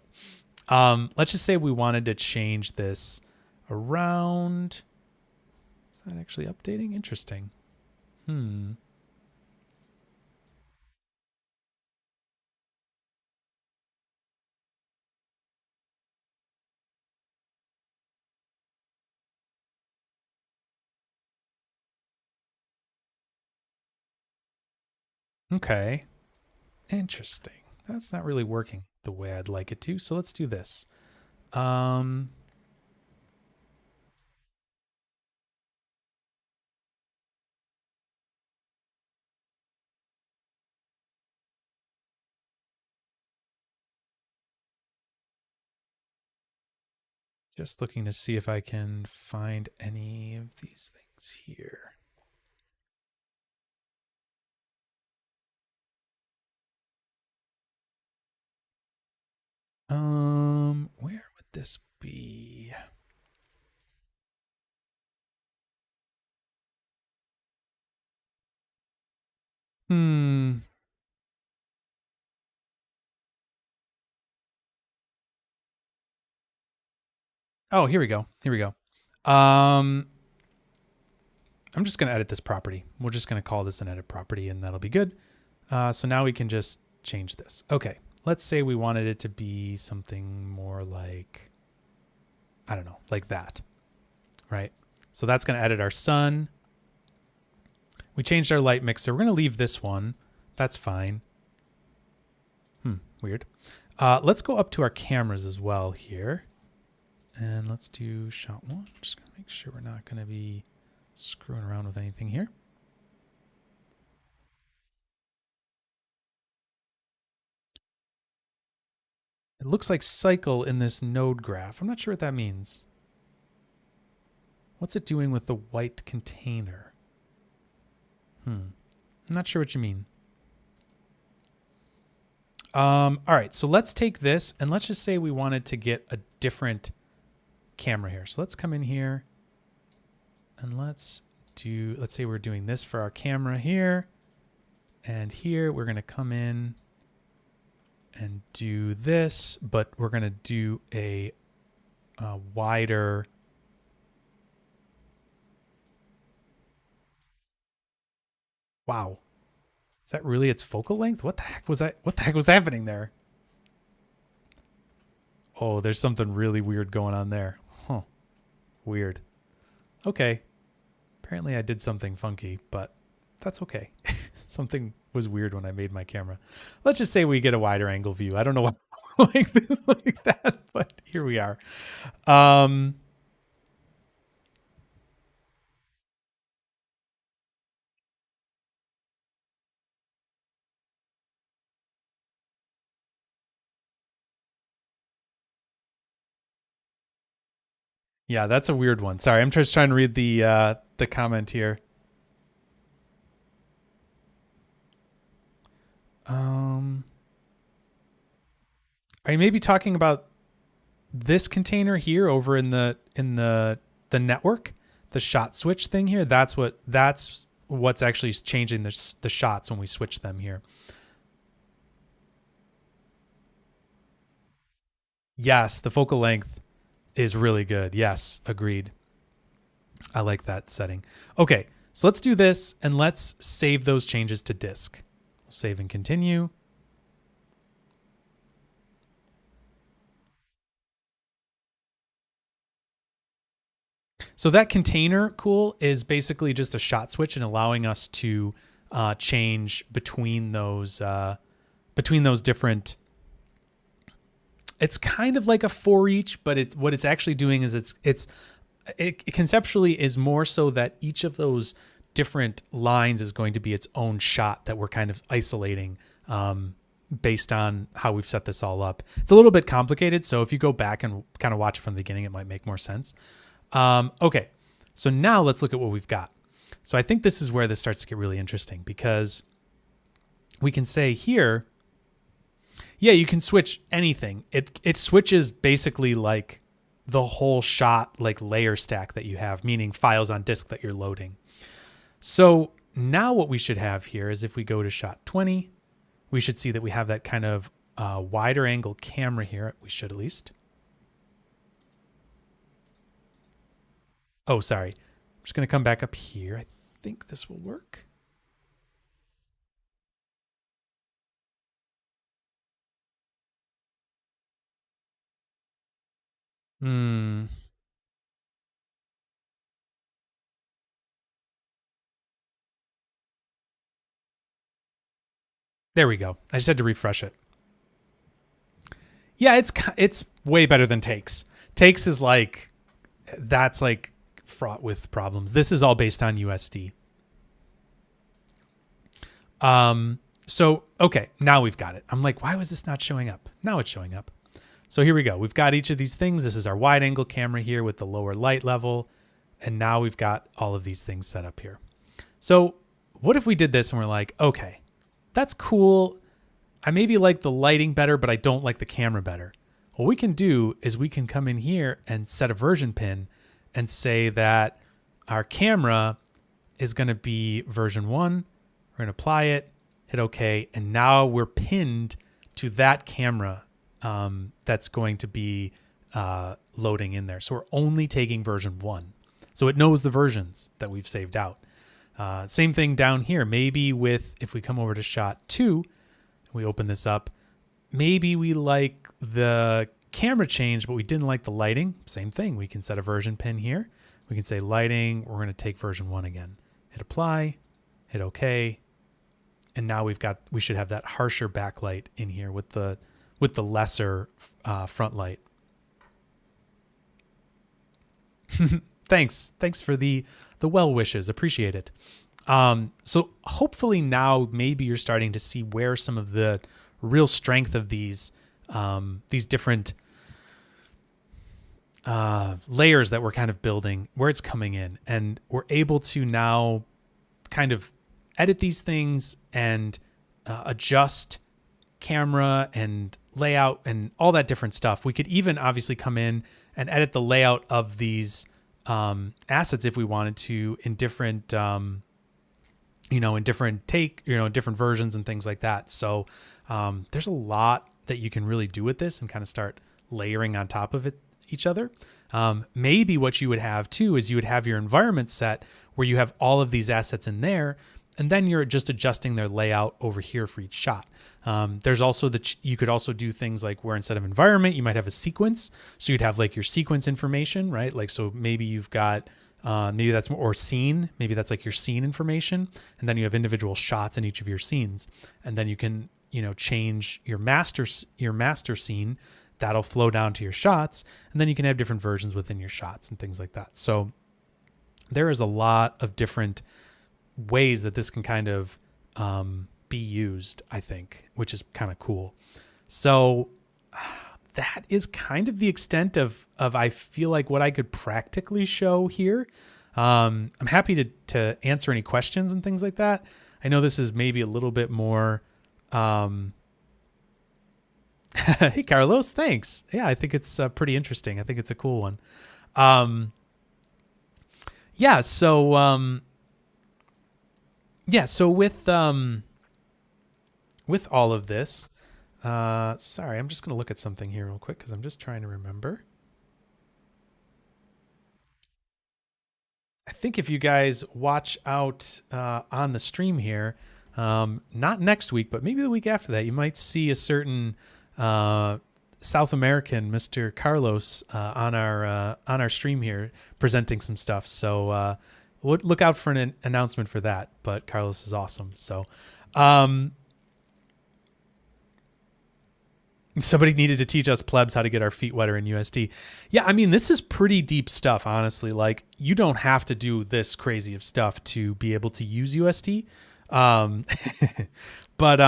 Let's just say we wanted to change this around. Is that actually updating? Interesting. Okay. Interesting. That's not really working the way I'd like it to. So let's do this. Um, just looking to see if I can find any of these things here. Where would this be? Hmm. Oh, here we go. Here we go. I'm just going to edit this property. We're just going to call this an edit property, and that'll be good. So now we can just change this. Okay. Let's say we wanted it to be something more like, I don't know, like that, right? So that's going to edit our sun. We changed our light mixer. We're going to leave this one. That's fine. Weird. Let's go up to our cameras as well here. And let's do shot 1. Just going to make sure we're not going to be screwing around with anything here. It looks like cycle in this node graph. I'm not sure what that means. What's it doing with the white container? I'm not sure what you mean. All right, so let's take this and let's just say we wanted to get a different camera here. So let's come in here and let's say we're doing this for our camera here. And here we're going to come in and do this, but we're going to do a wider. Wow. Is that really its focal length? What the heck was that? What the heck was happening there? Oh, there's something really weird going on there. Huh. Weird. Okay. Apparently I did something funky, but that's okay. Something was weird when I made my camera. Let's just say we get a wider angle view. I don't know why like that, but here we are. Yeah, that's a weird one. Sorry, I'm just trying to read the comment here. Are you maybe talking about this container here over in the network, the shot switch thing here? That's what's actually changing the shots when we switch them here. Yes, the focal length is really good. Yes, agreed. I like that setting. Okay, so let's do this and let's save those changes to disk. Save and continue. So that container, cool, is basically just a shot switch and allowing us to change between those different It's kind of like a for each, but it's what it's actually doing is it conceptually is more so that each of those different lines is going to be its own shot that we're kind of isolating based on how we've set this all up. It's a little bit complicated, so if you go back and kind of watch it from the beginning, it might make more sense. Okay, so now let's look at what we've got. So I think this is where this starts to get really interesting, because we can say here, yeah, you can switch anything. It switches basically like the whole shot, like layer stack that you have, meaning files on disk that you're loading. So now what we should have here is if we go to shot 20, we should see that we have that kind of wider angle camera here. We should at least. Oh, sorry. I'm just going to come back up here. I think this will work. There we go. I just had to refresh it. Yeah, it's way better than Takes. Takes is like, that's like fraught with problems. This is all based on USD. So, okay, now we've got it. I'm like, why was this not showing up? Now it's showing up. So here we go. We've got each of these things. This is our wide angle camera here with the lower light level. And now we've got all of these things set up here. So what if we did this and we're like, okay, that's cool. I maybe like the lighting better, but I don't like the camera better. What we can do is we can come in here and set a version pin and say that our camera is going to be version 1. We're going to apply it, hit OK, and now we're pinned to that camera that's going to be loading in there. So we're only taking version 1. So it knows the versions that we've saved out. Same thing down here. Maybe if we come over to shot 2, we open this up, maybe we like the camera change, but we didn't like the lighting. Same thing. We can set a version pin here. We can say lighting. We're going to take version 1 again. Hit apply, hit OK. And now we should have that harsher backlight in here with the lesser front light. Thanks for the well wishes. Appreciate it. So hopefully now maybe you're starting to see where some of the real strength of these different layers that we're kind of building, where it's coming in, and we're able to now kind of edit these things and adjust camera and layout and all that different stuff. We could even obviously come in and edit the layout of these assets if we wanted to in different, different versions and things like that. So there's a lot that you can really do with this and kind of start layering on top of each other. Maybe what you would have too is you would have your environment set where you have all of these assets in there, and then you're just adjusting their layout over here for each shot. There's also you could also do things like where instead of environment, you might have a sequence. So you'd have like your sequence information, right? Like, so maybe you've got, maybe that's more, or scene, maybe that's like your scene information. And then you have individual shots in each of your scenes. And then you can, change your master scene. That'll flow down to your shots. And then you can have different versions within your shots and things like that. So there is a lot of different ways that this can kind of be used, I think, which is kind of cool. So that is kind of the extent of I feel like what I could practically show here. I'm happy to answer any questions and things like that. I know this is maybe a little bit more. Hey, Carlos, thanks. Yeah, I think it's pretty interesting. I think it's a cool one. So with all of this, sorry, I'm just going to look at something here real quick because I'm just trying to remember. I think if you guys watch out on the stream here, not next week, but maybe the week after that, you might see a certain South American Mr. Carlos on our stream here presenting some stuff. So look out for an announcement for that. But Carlos is awesome. So Somebody needed to teach us plebs how to get our feet wetter in USD. Yeah, I mean, this is pretty deep stuff, honestly. Like, you don't have to do this crazy of stuff to be able to use USD. Um, but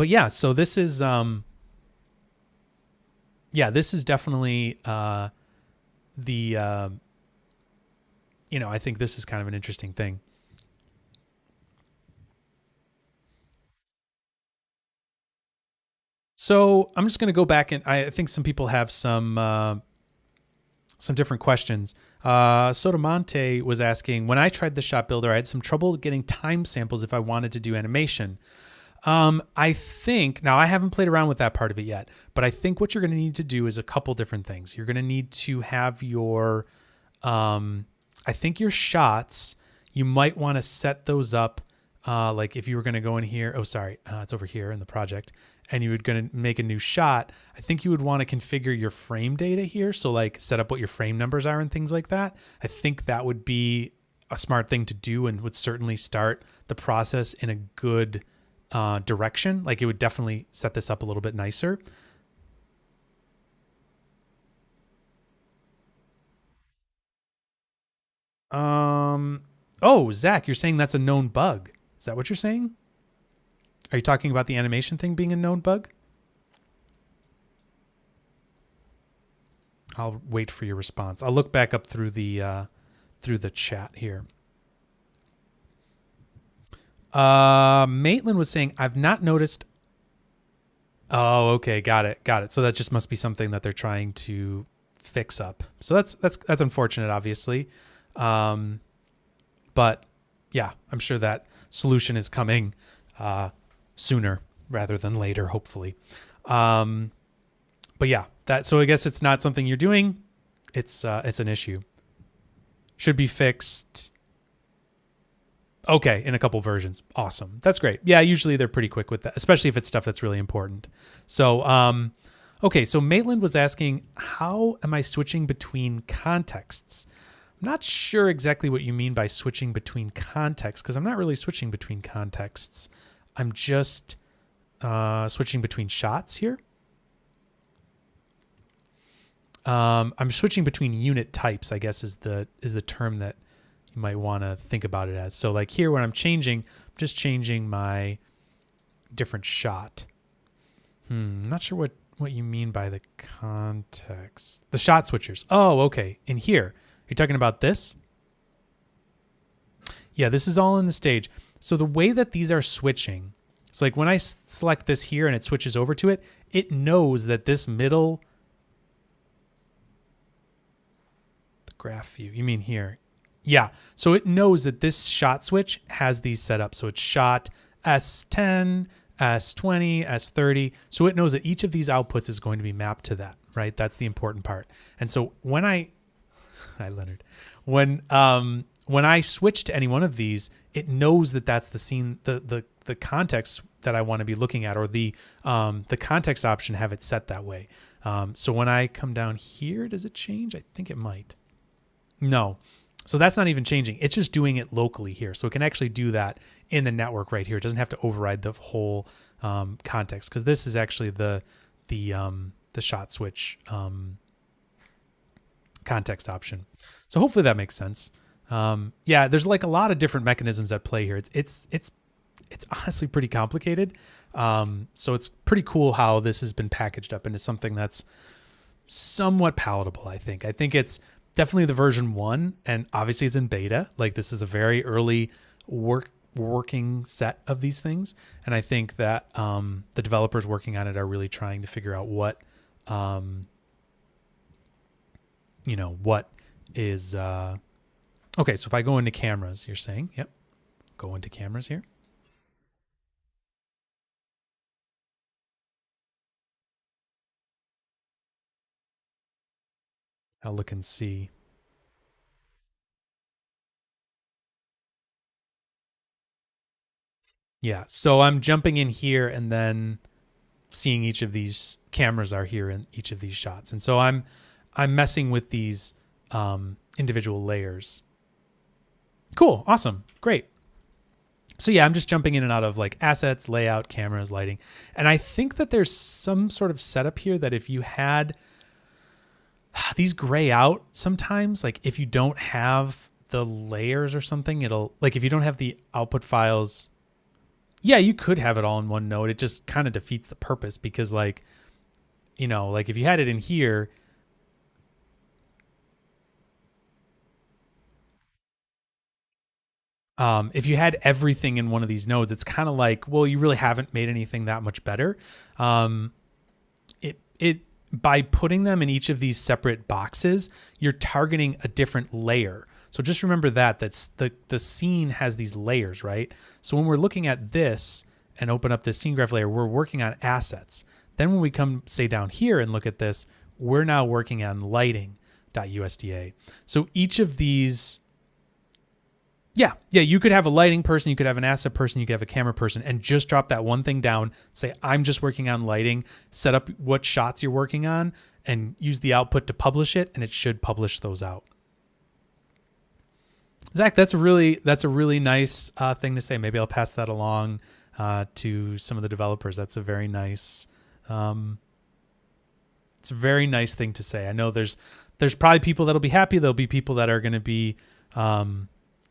yeah, so this is this is definitely I think this is kind of an interesting thing. So I'm just going to go back, and I think some people have some different questions. Sotomonte was asking, when I tried the shot builder, I had some trouble getting time samples if I wanted to do animation. I think, now I haven't played around with that part of it yet, but I think what you're going to need to do is a couple different things. You're going to need to have your, I think your shots, you might want to set those up. Like if you were going to go in here, it's over here in the project, and you were going to make a new shot. I think you would want to configure your frame data here. So like set up what your frame numbers are and things like that. I think that would be a smart thing to do and would certainly start the process in a good direction. Like it would definitely set this up a little bit nicer. Oh, Zach, you're saying that's a known bug. Is that what you're saying? Are you talking about the animation thing being a known bug? I'll wait for your response. I'll look back up through the chat here. Maitland was saying, I've not noticed. Oh, okay. Got it. So that just must be something that they're trying to fix up. So that's unfortunate, obviously. But yeah, I'm sure that solution is coming, sooner rather than later, hopefully. But yeah, so I guess it's not something you're doing. It's an issue. Should be fixed. Okay, in a couple versions. Awesome. That's great. Yeah, usually they're pretty quick with that, especially if it's stuff that's really important. So, okay, so Maitland was asking, how am I switching between contexts? I'm not sure exactly what you mean by switching between contexts, because I'm not really switching between contexts. I'm just switching between shots here. I'm switching between unit types, I guess is the term that you might want to think about it as. So like here when I'm just changing my different shot. I'm not sure what you mean by the context. The shot switchers. Oh, okay. In here. You're talking about this? Yeah, this is all in the stage. So the way that these are switching, so like when I select this here and it switches over to it, it knows that this middle, the graph view, you mean here? Yeah, so it knows that this shot switch has these set up. So it's shot S10, S20, S30. So it knows that each of these outputs is going to be mapped to that, right? That's the important part. And so when hi Leonard, when I switch to any one of these, it knows that that's the scene, the context that I want to be looking at, or the context option, have it set that way. So when I come down here, does it change? I think it might. No. So that's not even changing. It's just doing it locally here. So it can actually do that in the network right here. It doesn't have to override the whole context, because this is actually the shot switch context option. So hopefully that makes sense. Yeah, there's like a lot of different mechanisms at play here. It's honestly pretty complicated. So it's pretty cool how this has been packaged up into something that's somewhat palatable, I think. I think it's definitely the version 1, and obviously it's in beta. Like this is a very early working set of these things. And I think that the developers working on it are really trying to figure out what what is okay. So if I go into cameras, you're saying, yep, go into cameras here. I'll look and see. Yeah, so I'm jumping in here and then seeing each of these cameras are here in each of these shots. And so I'm messing with these individual layers. Cool. Awesome. Great. So yeah, I'm just jumping in and out of like assets, layout, cameras, lighting. And I think that there's some sort of setup here that if you had these gray out sometimes, like if you don't have the layers or something, it'll like if you don't have the output files, yeah, you could have it all in one node. It just kind of defeats the purpose because like, like if you had it in here, if you had everything in one of these nodes, it's kind of like, well, you really haven't made anything that much better. Um, it by putting them in each of these separate boxes, you're targeting a different layer. So just remember that's the scene has these layers, right? So when we're looking at this and open up this scene graph layer, we're working on assets. Then when we come say down here and look at this, we're now working on lighting.usda. So each of these, yeah, you could have a lighting person, you could have an asset person, you could have a camera person, and just drop that one thing down. Say, I'm just working on lighting, set up what shots you're working on, and use the output to publish it, and it should publish those out. Zach, that's a really nice thing to say. Maybe I'll pass that along to some of the developers. That's a very nice, it's a very nice thing to say. I know there's probably people that'll be happy. There'll be people that are going to be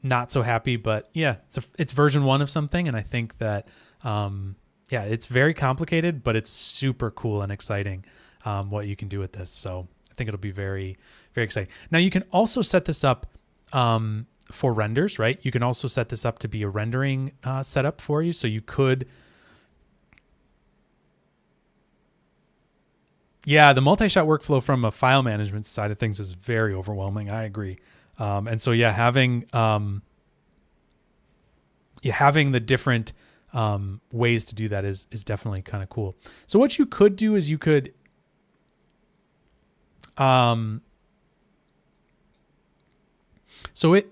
not so happy, but yeah, it's version 1 of something, and I think that yeah, it's very complicated, but it's super cool and exciting what you can do with this. So I think it'll be very, very exciting. Now you can also set this up for renders, right? You can also set this up to be a rendering setup for you. So you could, yeah, the multi-shot workflow from a file management side of things is very overwhelming. I agree. And so yeah, having the different ways to do that is definitely kind of cool. So what you could do is you could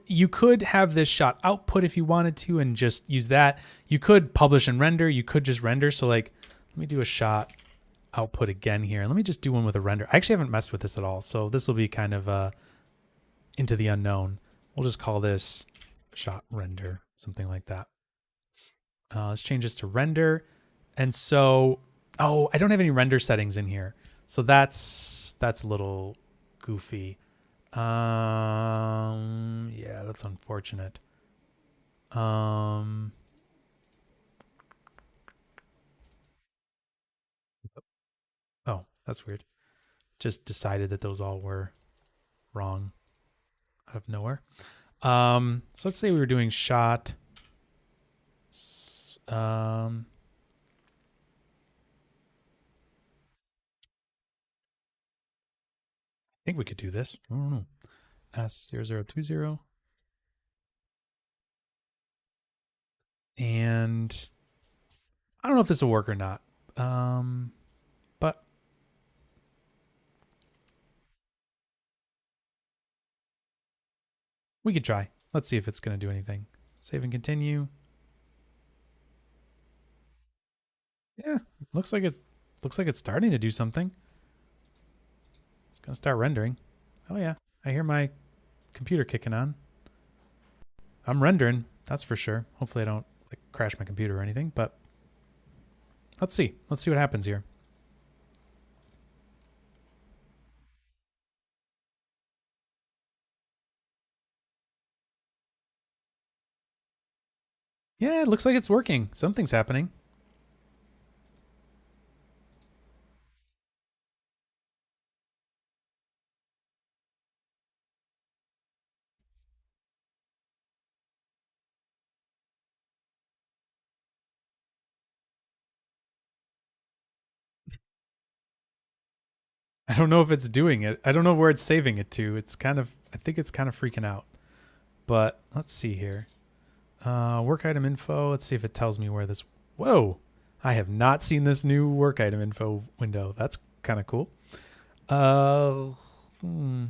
you could have this shot output if you wanted to and just use that. You could publish and render. You could just render. So like, let me do a shot output again here. Let me just do one with a render. I actually haven't messed with this at all. So this will be kind of into the unknown. We'll just call this shot render, something like that. Let's change this to render. And so, oh, I don't have any render settings in here. So that's a little goofy. Yeah, that's unfortunate. Oh, that's weird. Just decided that those all were wrong out of nowhere. So let's say we were doing shot. I think we could do this. I don't know. S0020. And I don't know if this will work or not. But we could try. Let's see if it's going to do anything. Save and continue. Yeah, looks like it's starting to do something. It's going to start rendering. Oh yeah, I hear my computer kicking on. I'm rendering, that's for sure. Hopefully I don't like crash my computer or anything, but let's see. Let's see what happens here. Yeah, it looks like it's working. Something's happening. I don't know if it's doing it. I don't know where it's saving it to. I think it's kind of freaking out. But let's see here. Work item info. Let's see if it tells me where this. Whoa. I have not seen this new work item info window. That's kind of cool. Hmm.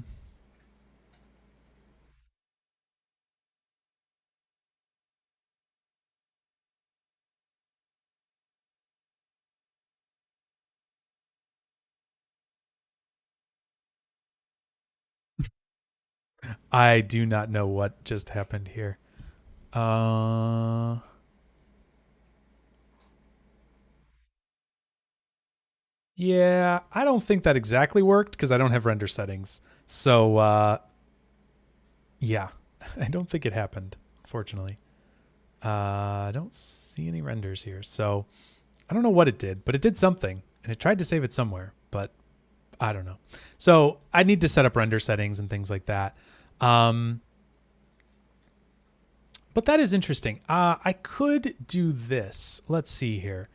I do not know what just happened here. Uh, Yeah, I don't think that exactly worked because I don't have render settings. So, yeah, I don't think it happened, unfortunately. I don't see any renders here. So, I don't know what it did, but it did something. And it tried to save it somewhere, but I don't know. So, I need to set up render settings and things like that. Um, but that is interesting. I could do this. Let's see here.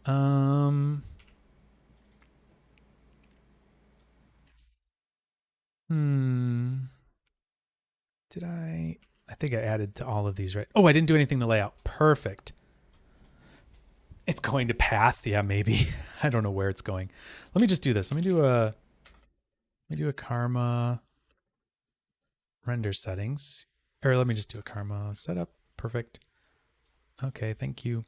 Um, hmm. Did I? I think I added to all of these, right? Oh, I didn't do anything to layout. Perfect. It's going to path. Yeah, maybe. I don't know where it's going. Let me just do this. Let me do a karma render settings. Or let me just do a karma setup. Perfect. Okay, thank you.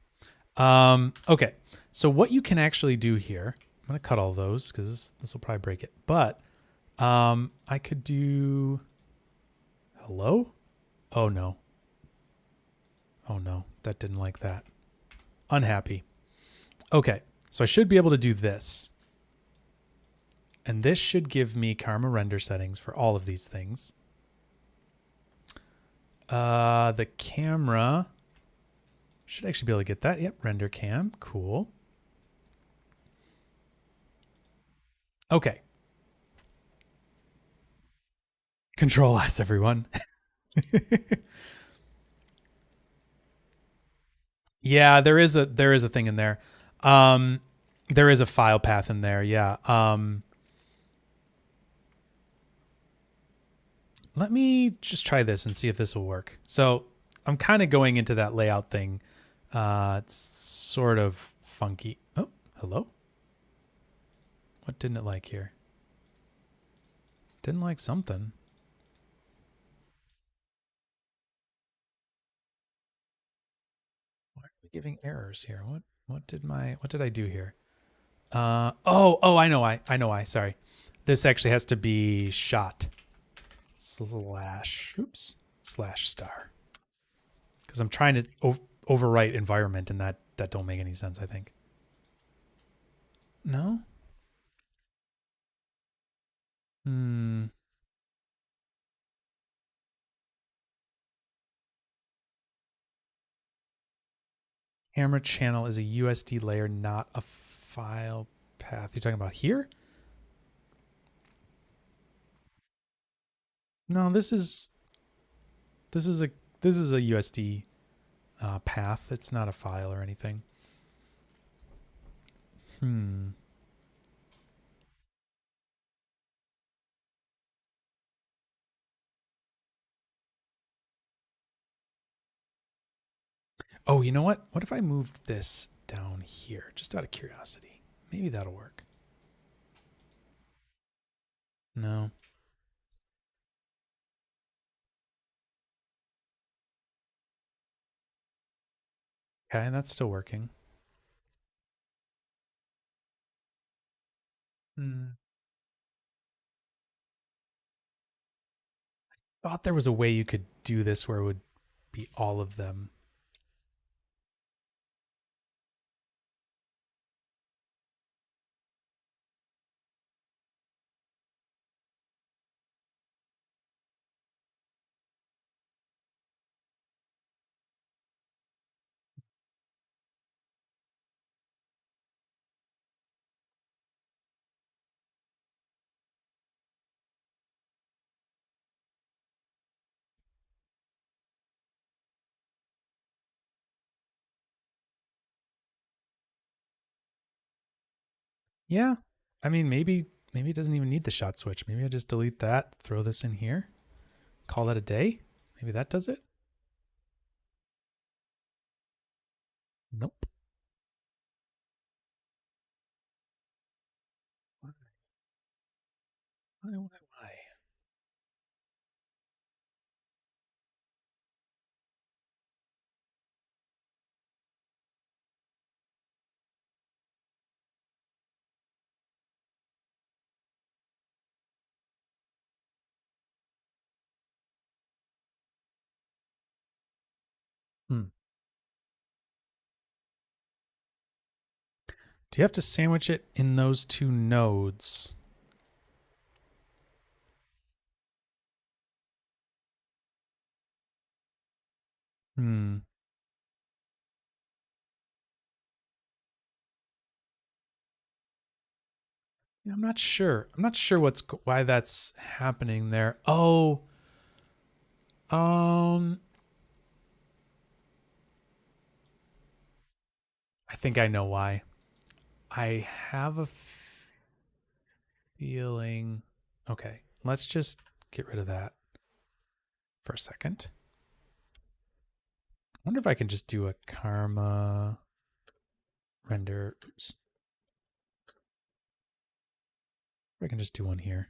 Okay. So what you can actually do here, I'm gonna cut all those because this will probably break it. But I could do hello? Oh no. Oh no. That didn't like that. Unhappy. Okay. So I should be able to do this. And this should give me karma render settings for all of these things. The camera should actually be able to get that. Yep, render cam. Cool. Okay. Control S, everyone. Yeah, there is a thing in there. Um, there is a file path in there. Yeah. Let me just try this and see if this will work. So I'm kind of going into that layout thing. It's sort of funky. Oh, hello. What didn't it like here? Didn't like something. Why are we giving errors here? What did I do here? Oh, I know why. I know why. Sorry. This actually has to be shot slash oops slash star because I'm trying to overwrite environment and that don't make any sense. I think no. Hmm. Camera channel is a USD layer, not a file path. You're talking about here? No, this is a this is a USD path. It's not a file or anything. Hmm. Oh, you know what? What if I moved this down here, just out of curiosity? Maybe that'll work. No. Okay, that's still working. Hmm. Thought there was a way you could do this where it would be all of them. Yeah. I mean, maybe it doesn't even need the shot switch. Maybe I just delete that, throw this in here, call that a day. Maybe that does it. Nope. Why? Why? Hmm. Do you have to sandwich it in those two nodes? Hmm. Yeah, I'm not sure. I'm not sure why that's happening there. Oh, um, I think I know why. I have a feeling. Okay, let's just get rid of that for a second. I wonder if I can just do a karma render. Oops. I can just do one here.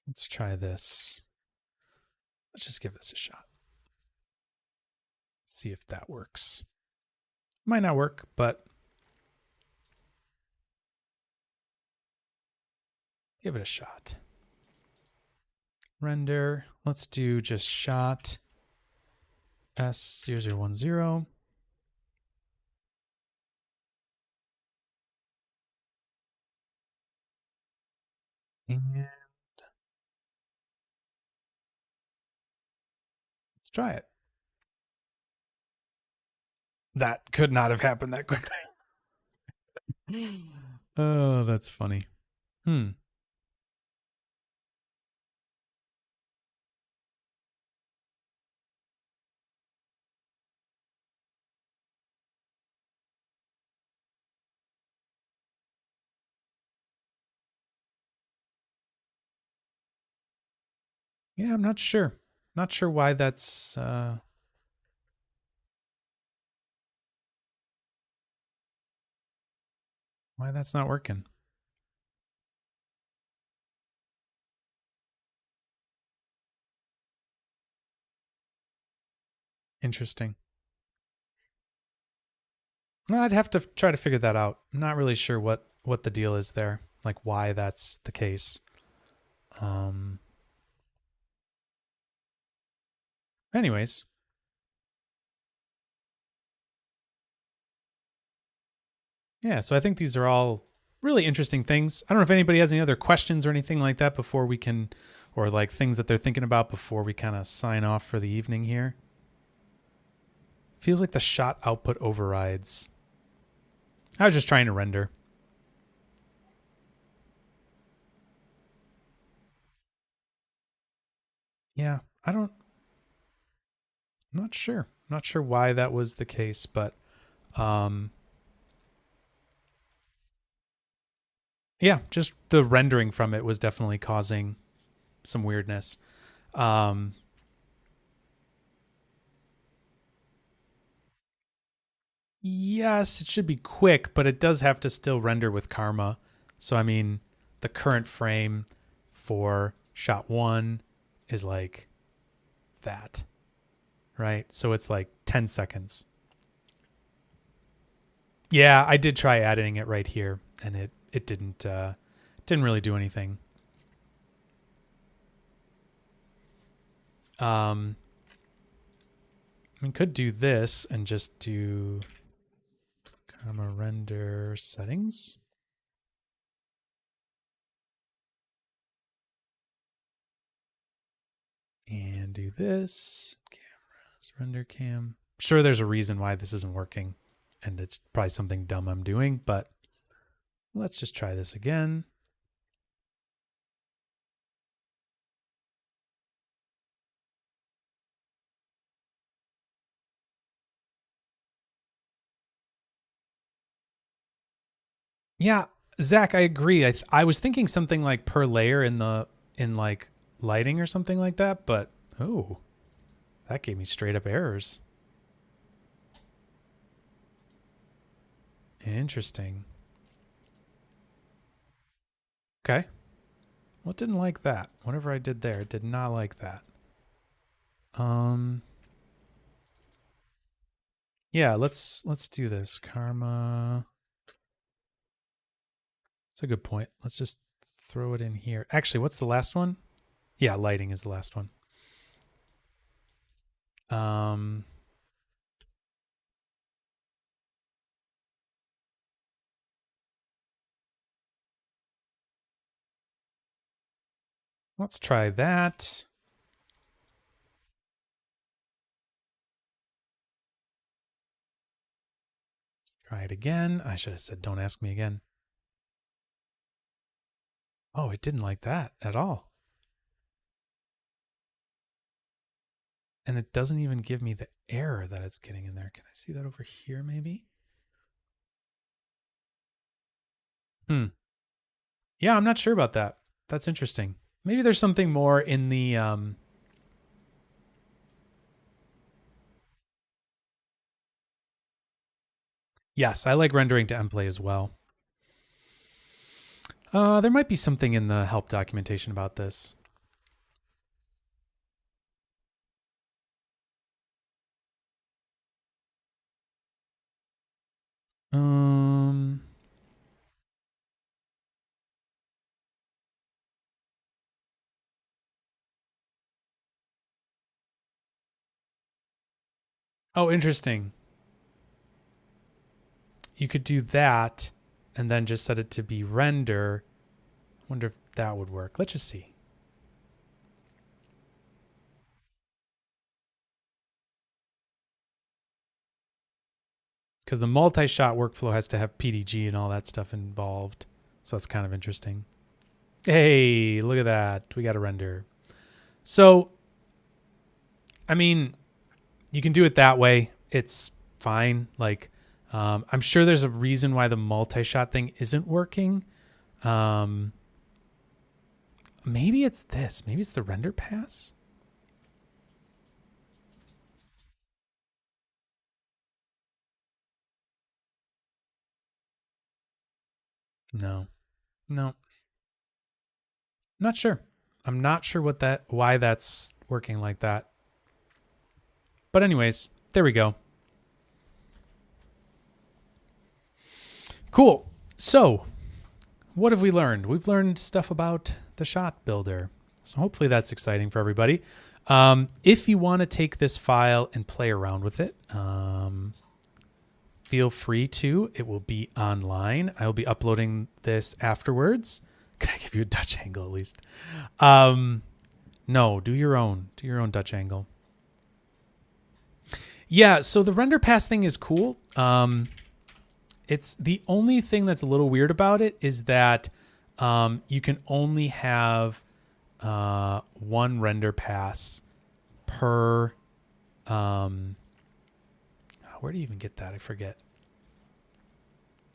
Let's try this. Let's just give this a shot. See if that works. Might not work, but give it a shot. Render. Let's do just shot S0010. And let's try it. That could not have happened that quickly. Oh, that's funny. Hmm. Yeah, I'm not sure. Not sure why that's not working. Interesting. Well, I'd have to try to figure that out. I'm not really sure what the deal is there, like why that's the case. Um. Anyways, yeah. So I think these are all really interesting things. I don't know if anybody has any other questions or anything like that before we can, or like things that they're thinking about before we kind of sign off for the evening here. Feels like the shot output overrides. I was just trying to render. Yeah, I'm not sure. Not sure why that was the case, but um yeah, just the rendering from it was definitely causing some weirdness. Um yes, it should be quick, but it does have to still render with karma. So I mean, the current frame for shot 1 is like that, right? So it's like 10 seconds. Yeah, I did try adding it right here, and it didn't really do anything. We could do this and just do karma render settings and do this. Cameras, render cam. Sure, there's a reason why this isn't working, and it's probably something dumb I'm doing, but let's just try this again. Yeah, Zach, I agree. I was thinking something like per layer in like lighting or something like that, but oh, that gave me straight up errors. Interesting. Okay. Well, it didn't like that. Whatever I did there, it did not like that. Yeah, let's do this. Karma. That's a good point. Let's just throw it in here. Actually, what's the last one? Yeah, lighting is the last one. Let's try that. Try it again. I should have said, don't ask me again. Oh, it didn't like that at all. And it doesn't even give me the error that it's getting in there. Can I see that over here maybe? Yeah, I'm not sure about that. That's interesting. Maybe there's something more in the Yes, I like rendering to mplay as well. There might be something in the help documentation about this. Oh, interesting. You could do that and then just set it to be render. I wonder if that would work. Let's just see. Because the multi-shot workflow has to have PDG and all that stuff involved. So that's kind of interesting. Hey, look at that. We got a render. So, I mean, you can do it that way. It's fine. Like, I'm sure there's a reason why the multi-shot thing isn't working. Maybe it's this. Maybe it's the render pass. No. Not sure. I'm not sure why that's working like that. But anyways, there we go. Cool. So, what have we learned? We've learned stuff about the shot builder. So hopefully that's exciting for everybody. If you want to take this file and play around with it, feel free to. It will be online. I will be uploading this afterwards. Can I give you a Dutch angle at least? No, do your own. Do your own Dutch angle. Yeah, so the render pass thing is cool. It's the only thing that's a little weird about it is that you can only have one render pass per. Where do you even get that? I forget.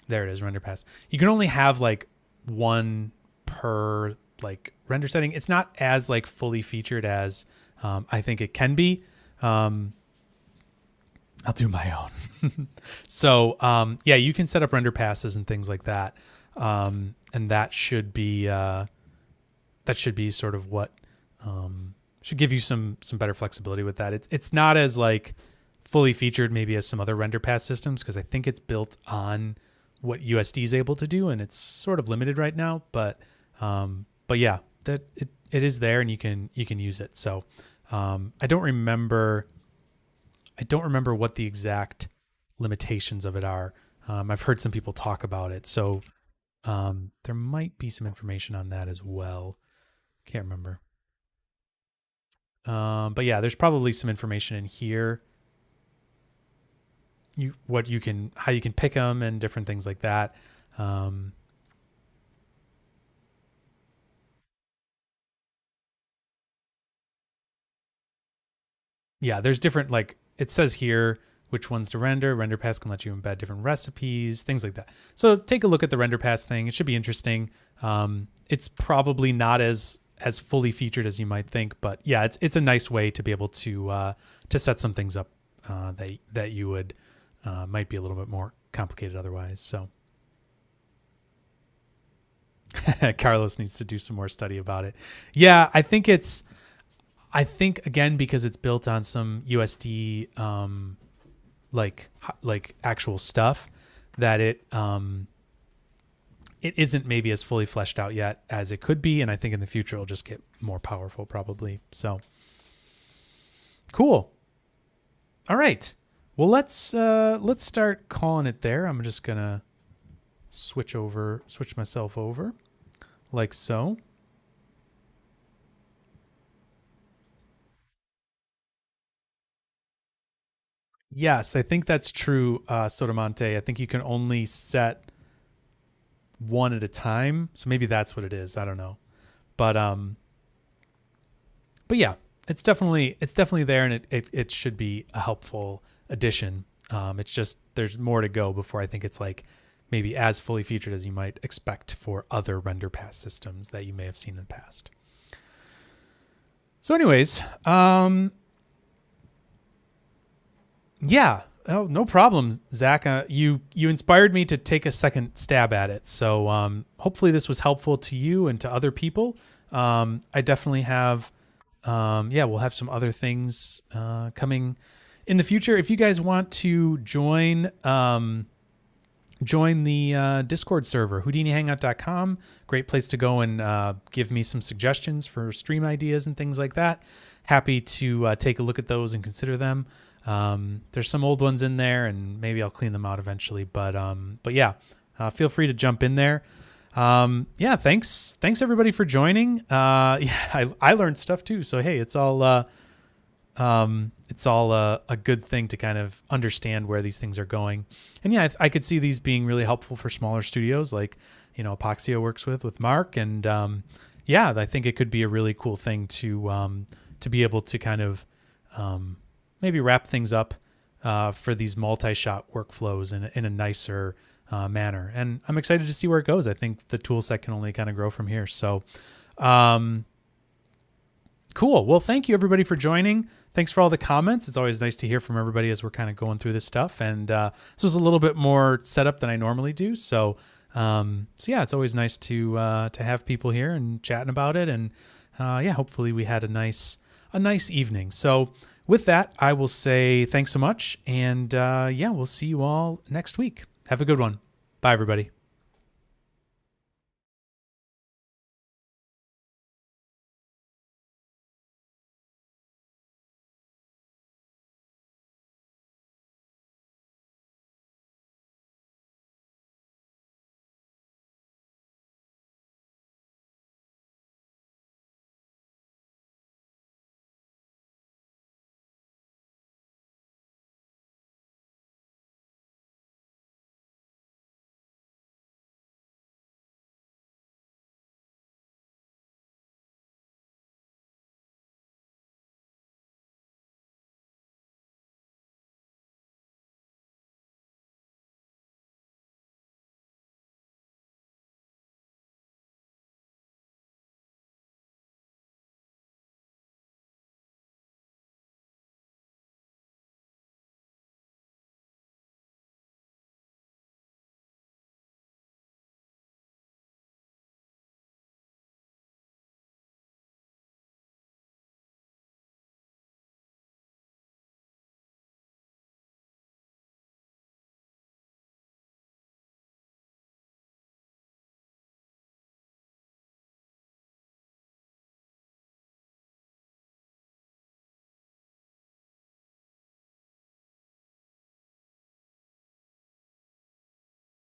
There it is, render pass. You can only have like one per like render setting. It's not as like fully featured as I think it can be. I'll do my own. So yeah, you can set up render passes and things like that, and that should be sort of what should give you some better flexibility with that. It's not as like fully featured maybe as some other render pass systems because I think it's built on what USD is able to do, and it's sort of limited right now. But yeah, that it is there, and you can use it. So I don't remember what the exact limitations of it are. I've heard some people talk about it, so there might be some information on that as well. Can't remember. But yeah, there's probably some information in here. How you can pick them and different things like that. Yeah, there's different, like it says here which ones to render. Render pass can let you embed different recipes, things like that. So take a look at the render pass thing. It should be interesting. It's probably not as fully featured as you might think, but yeah, it's a nice way to be able to set some things up that you would might be a little bit more complicated otherwise. So Carlos needs to do some more study about it. Yeah, I think again, because it's built on some USD like actual stuff, that it isn't maybe as fully fleshed out yet as it could be, and I think in the future it'll just get more powerful probably. So cool. All right. Well, let's start calling it there. I'm just gonna switch myself over like so. Yes, I think that's true, Sotomonte. I think you can only set one at a time, so maybe that's what it is. I don't know, but yeah, it's definitely there, and it should be a helpful addition. It's just there's more to go before I think it's like maybe as fully featured as you might expect for other render pass systems that you may have seen in the past. So, anyways, yeah. Oh, no problem, Zach. You inspired me to take a second stab at it. So hopefully this was helpful to you and to other people. I definitely have, we'll have some other things coming in the future. If you guys want to join the Discord server, HoudiniHangout.com. Great place to go and give me some suggestions for stream ideas and things like that. Happy to take a look at those and consider them. There's some old ones in there, and maybe I'll clean them out eventually. But yeah, feel free to jump in there. Yeah, thanks everybody for joining. Yeah, I learned stuff too. So hey, it's all a good thing to kind of understand where these things are going. And yeah, I could see these being really helpful for smaller studios like, Apoxio works with Mark. And yeah, I think it could be a really cool thing to be able to kind of maybe wrap things up for these multi-shot workflows in a nicer manner. And I'm excited to see where it goes. I think the tool set can only kind of grow from here. So cool. Well, thank you everybody for joining. Thanks for all the comments. It's always nice to hear from everybody as we're kind of going through this stuff. And this is a little bit more setup than I normally do. So yeah, it's always nice to have people here and chatting about it. And yeah, hopefully we had a nice evening. So with that, I will say thanks so much. And yeah, we'll see you all next week. Have a good one. Bye, everybody.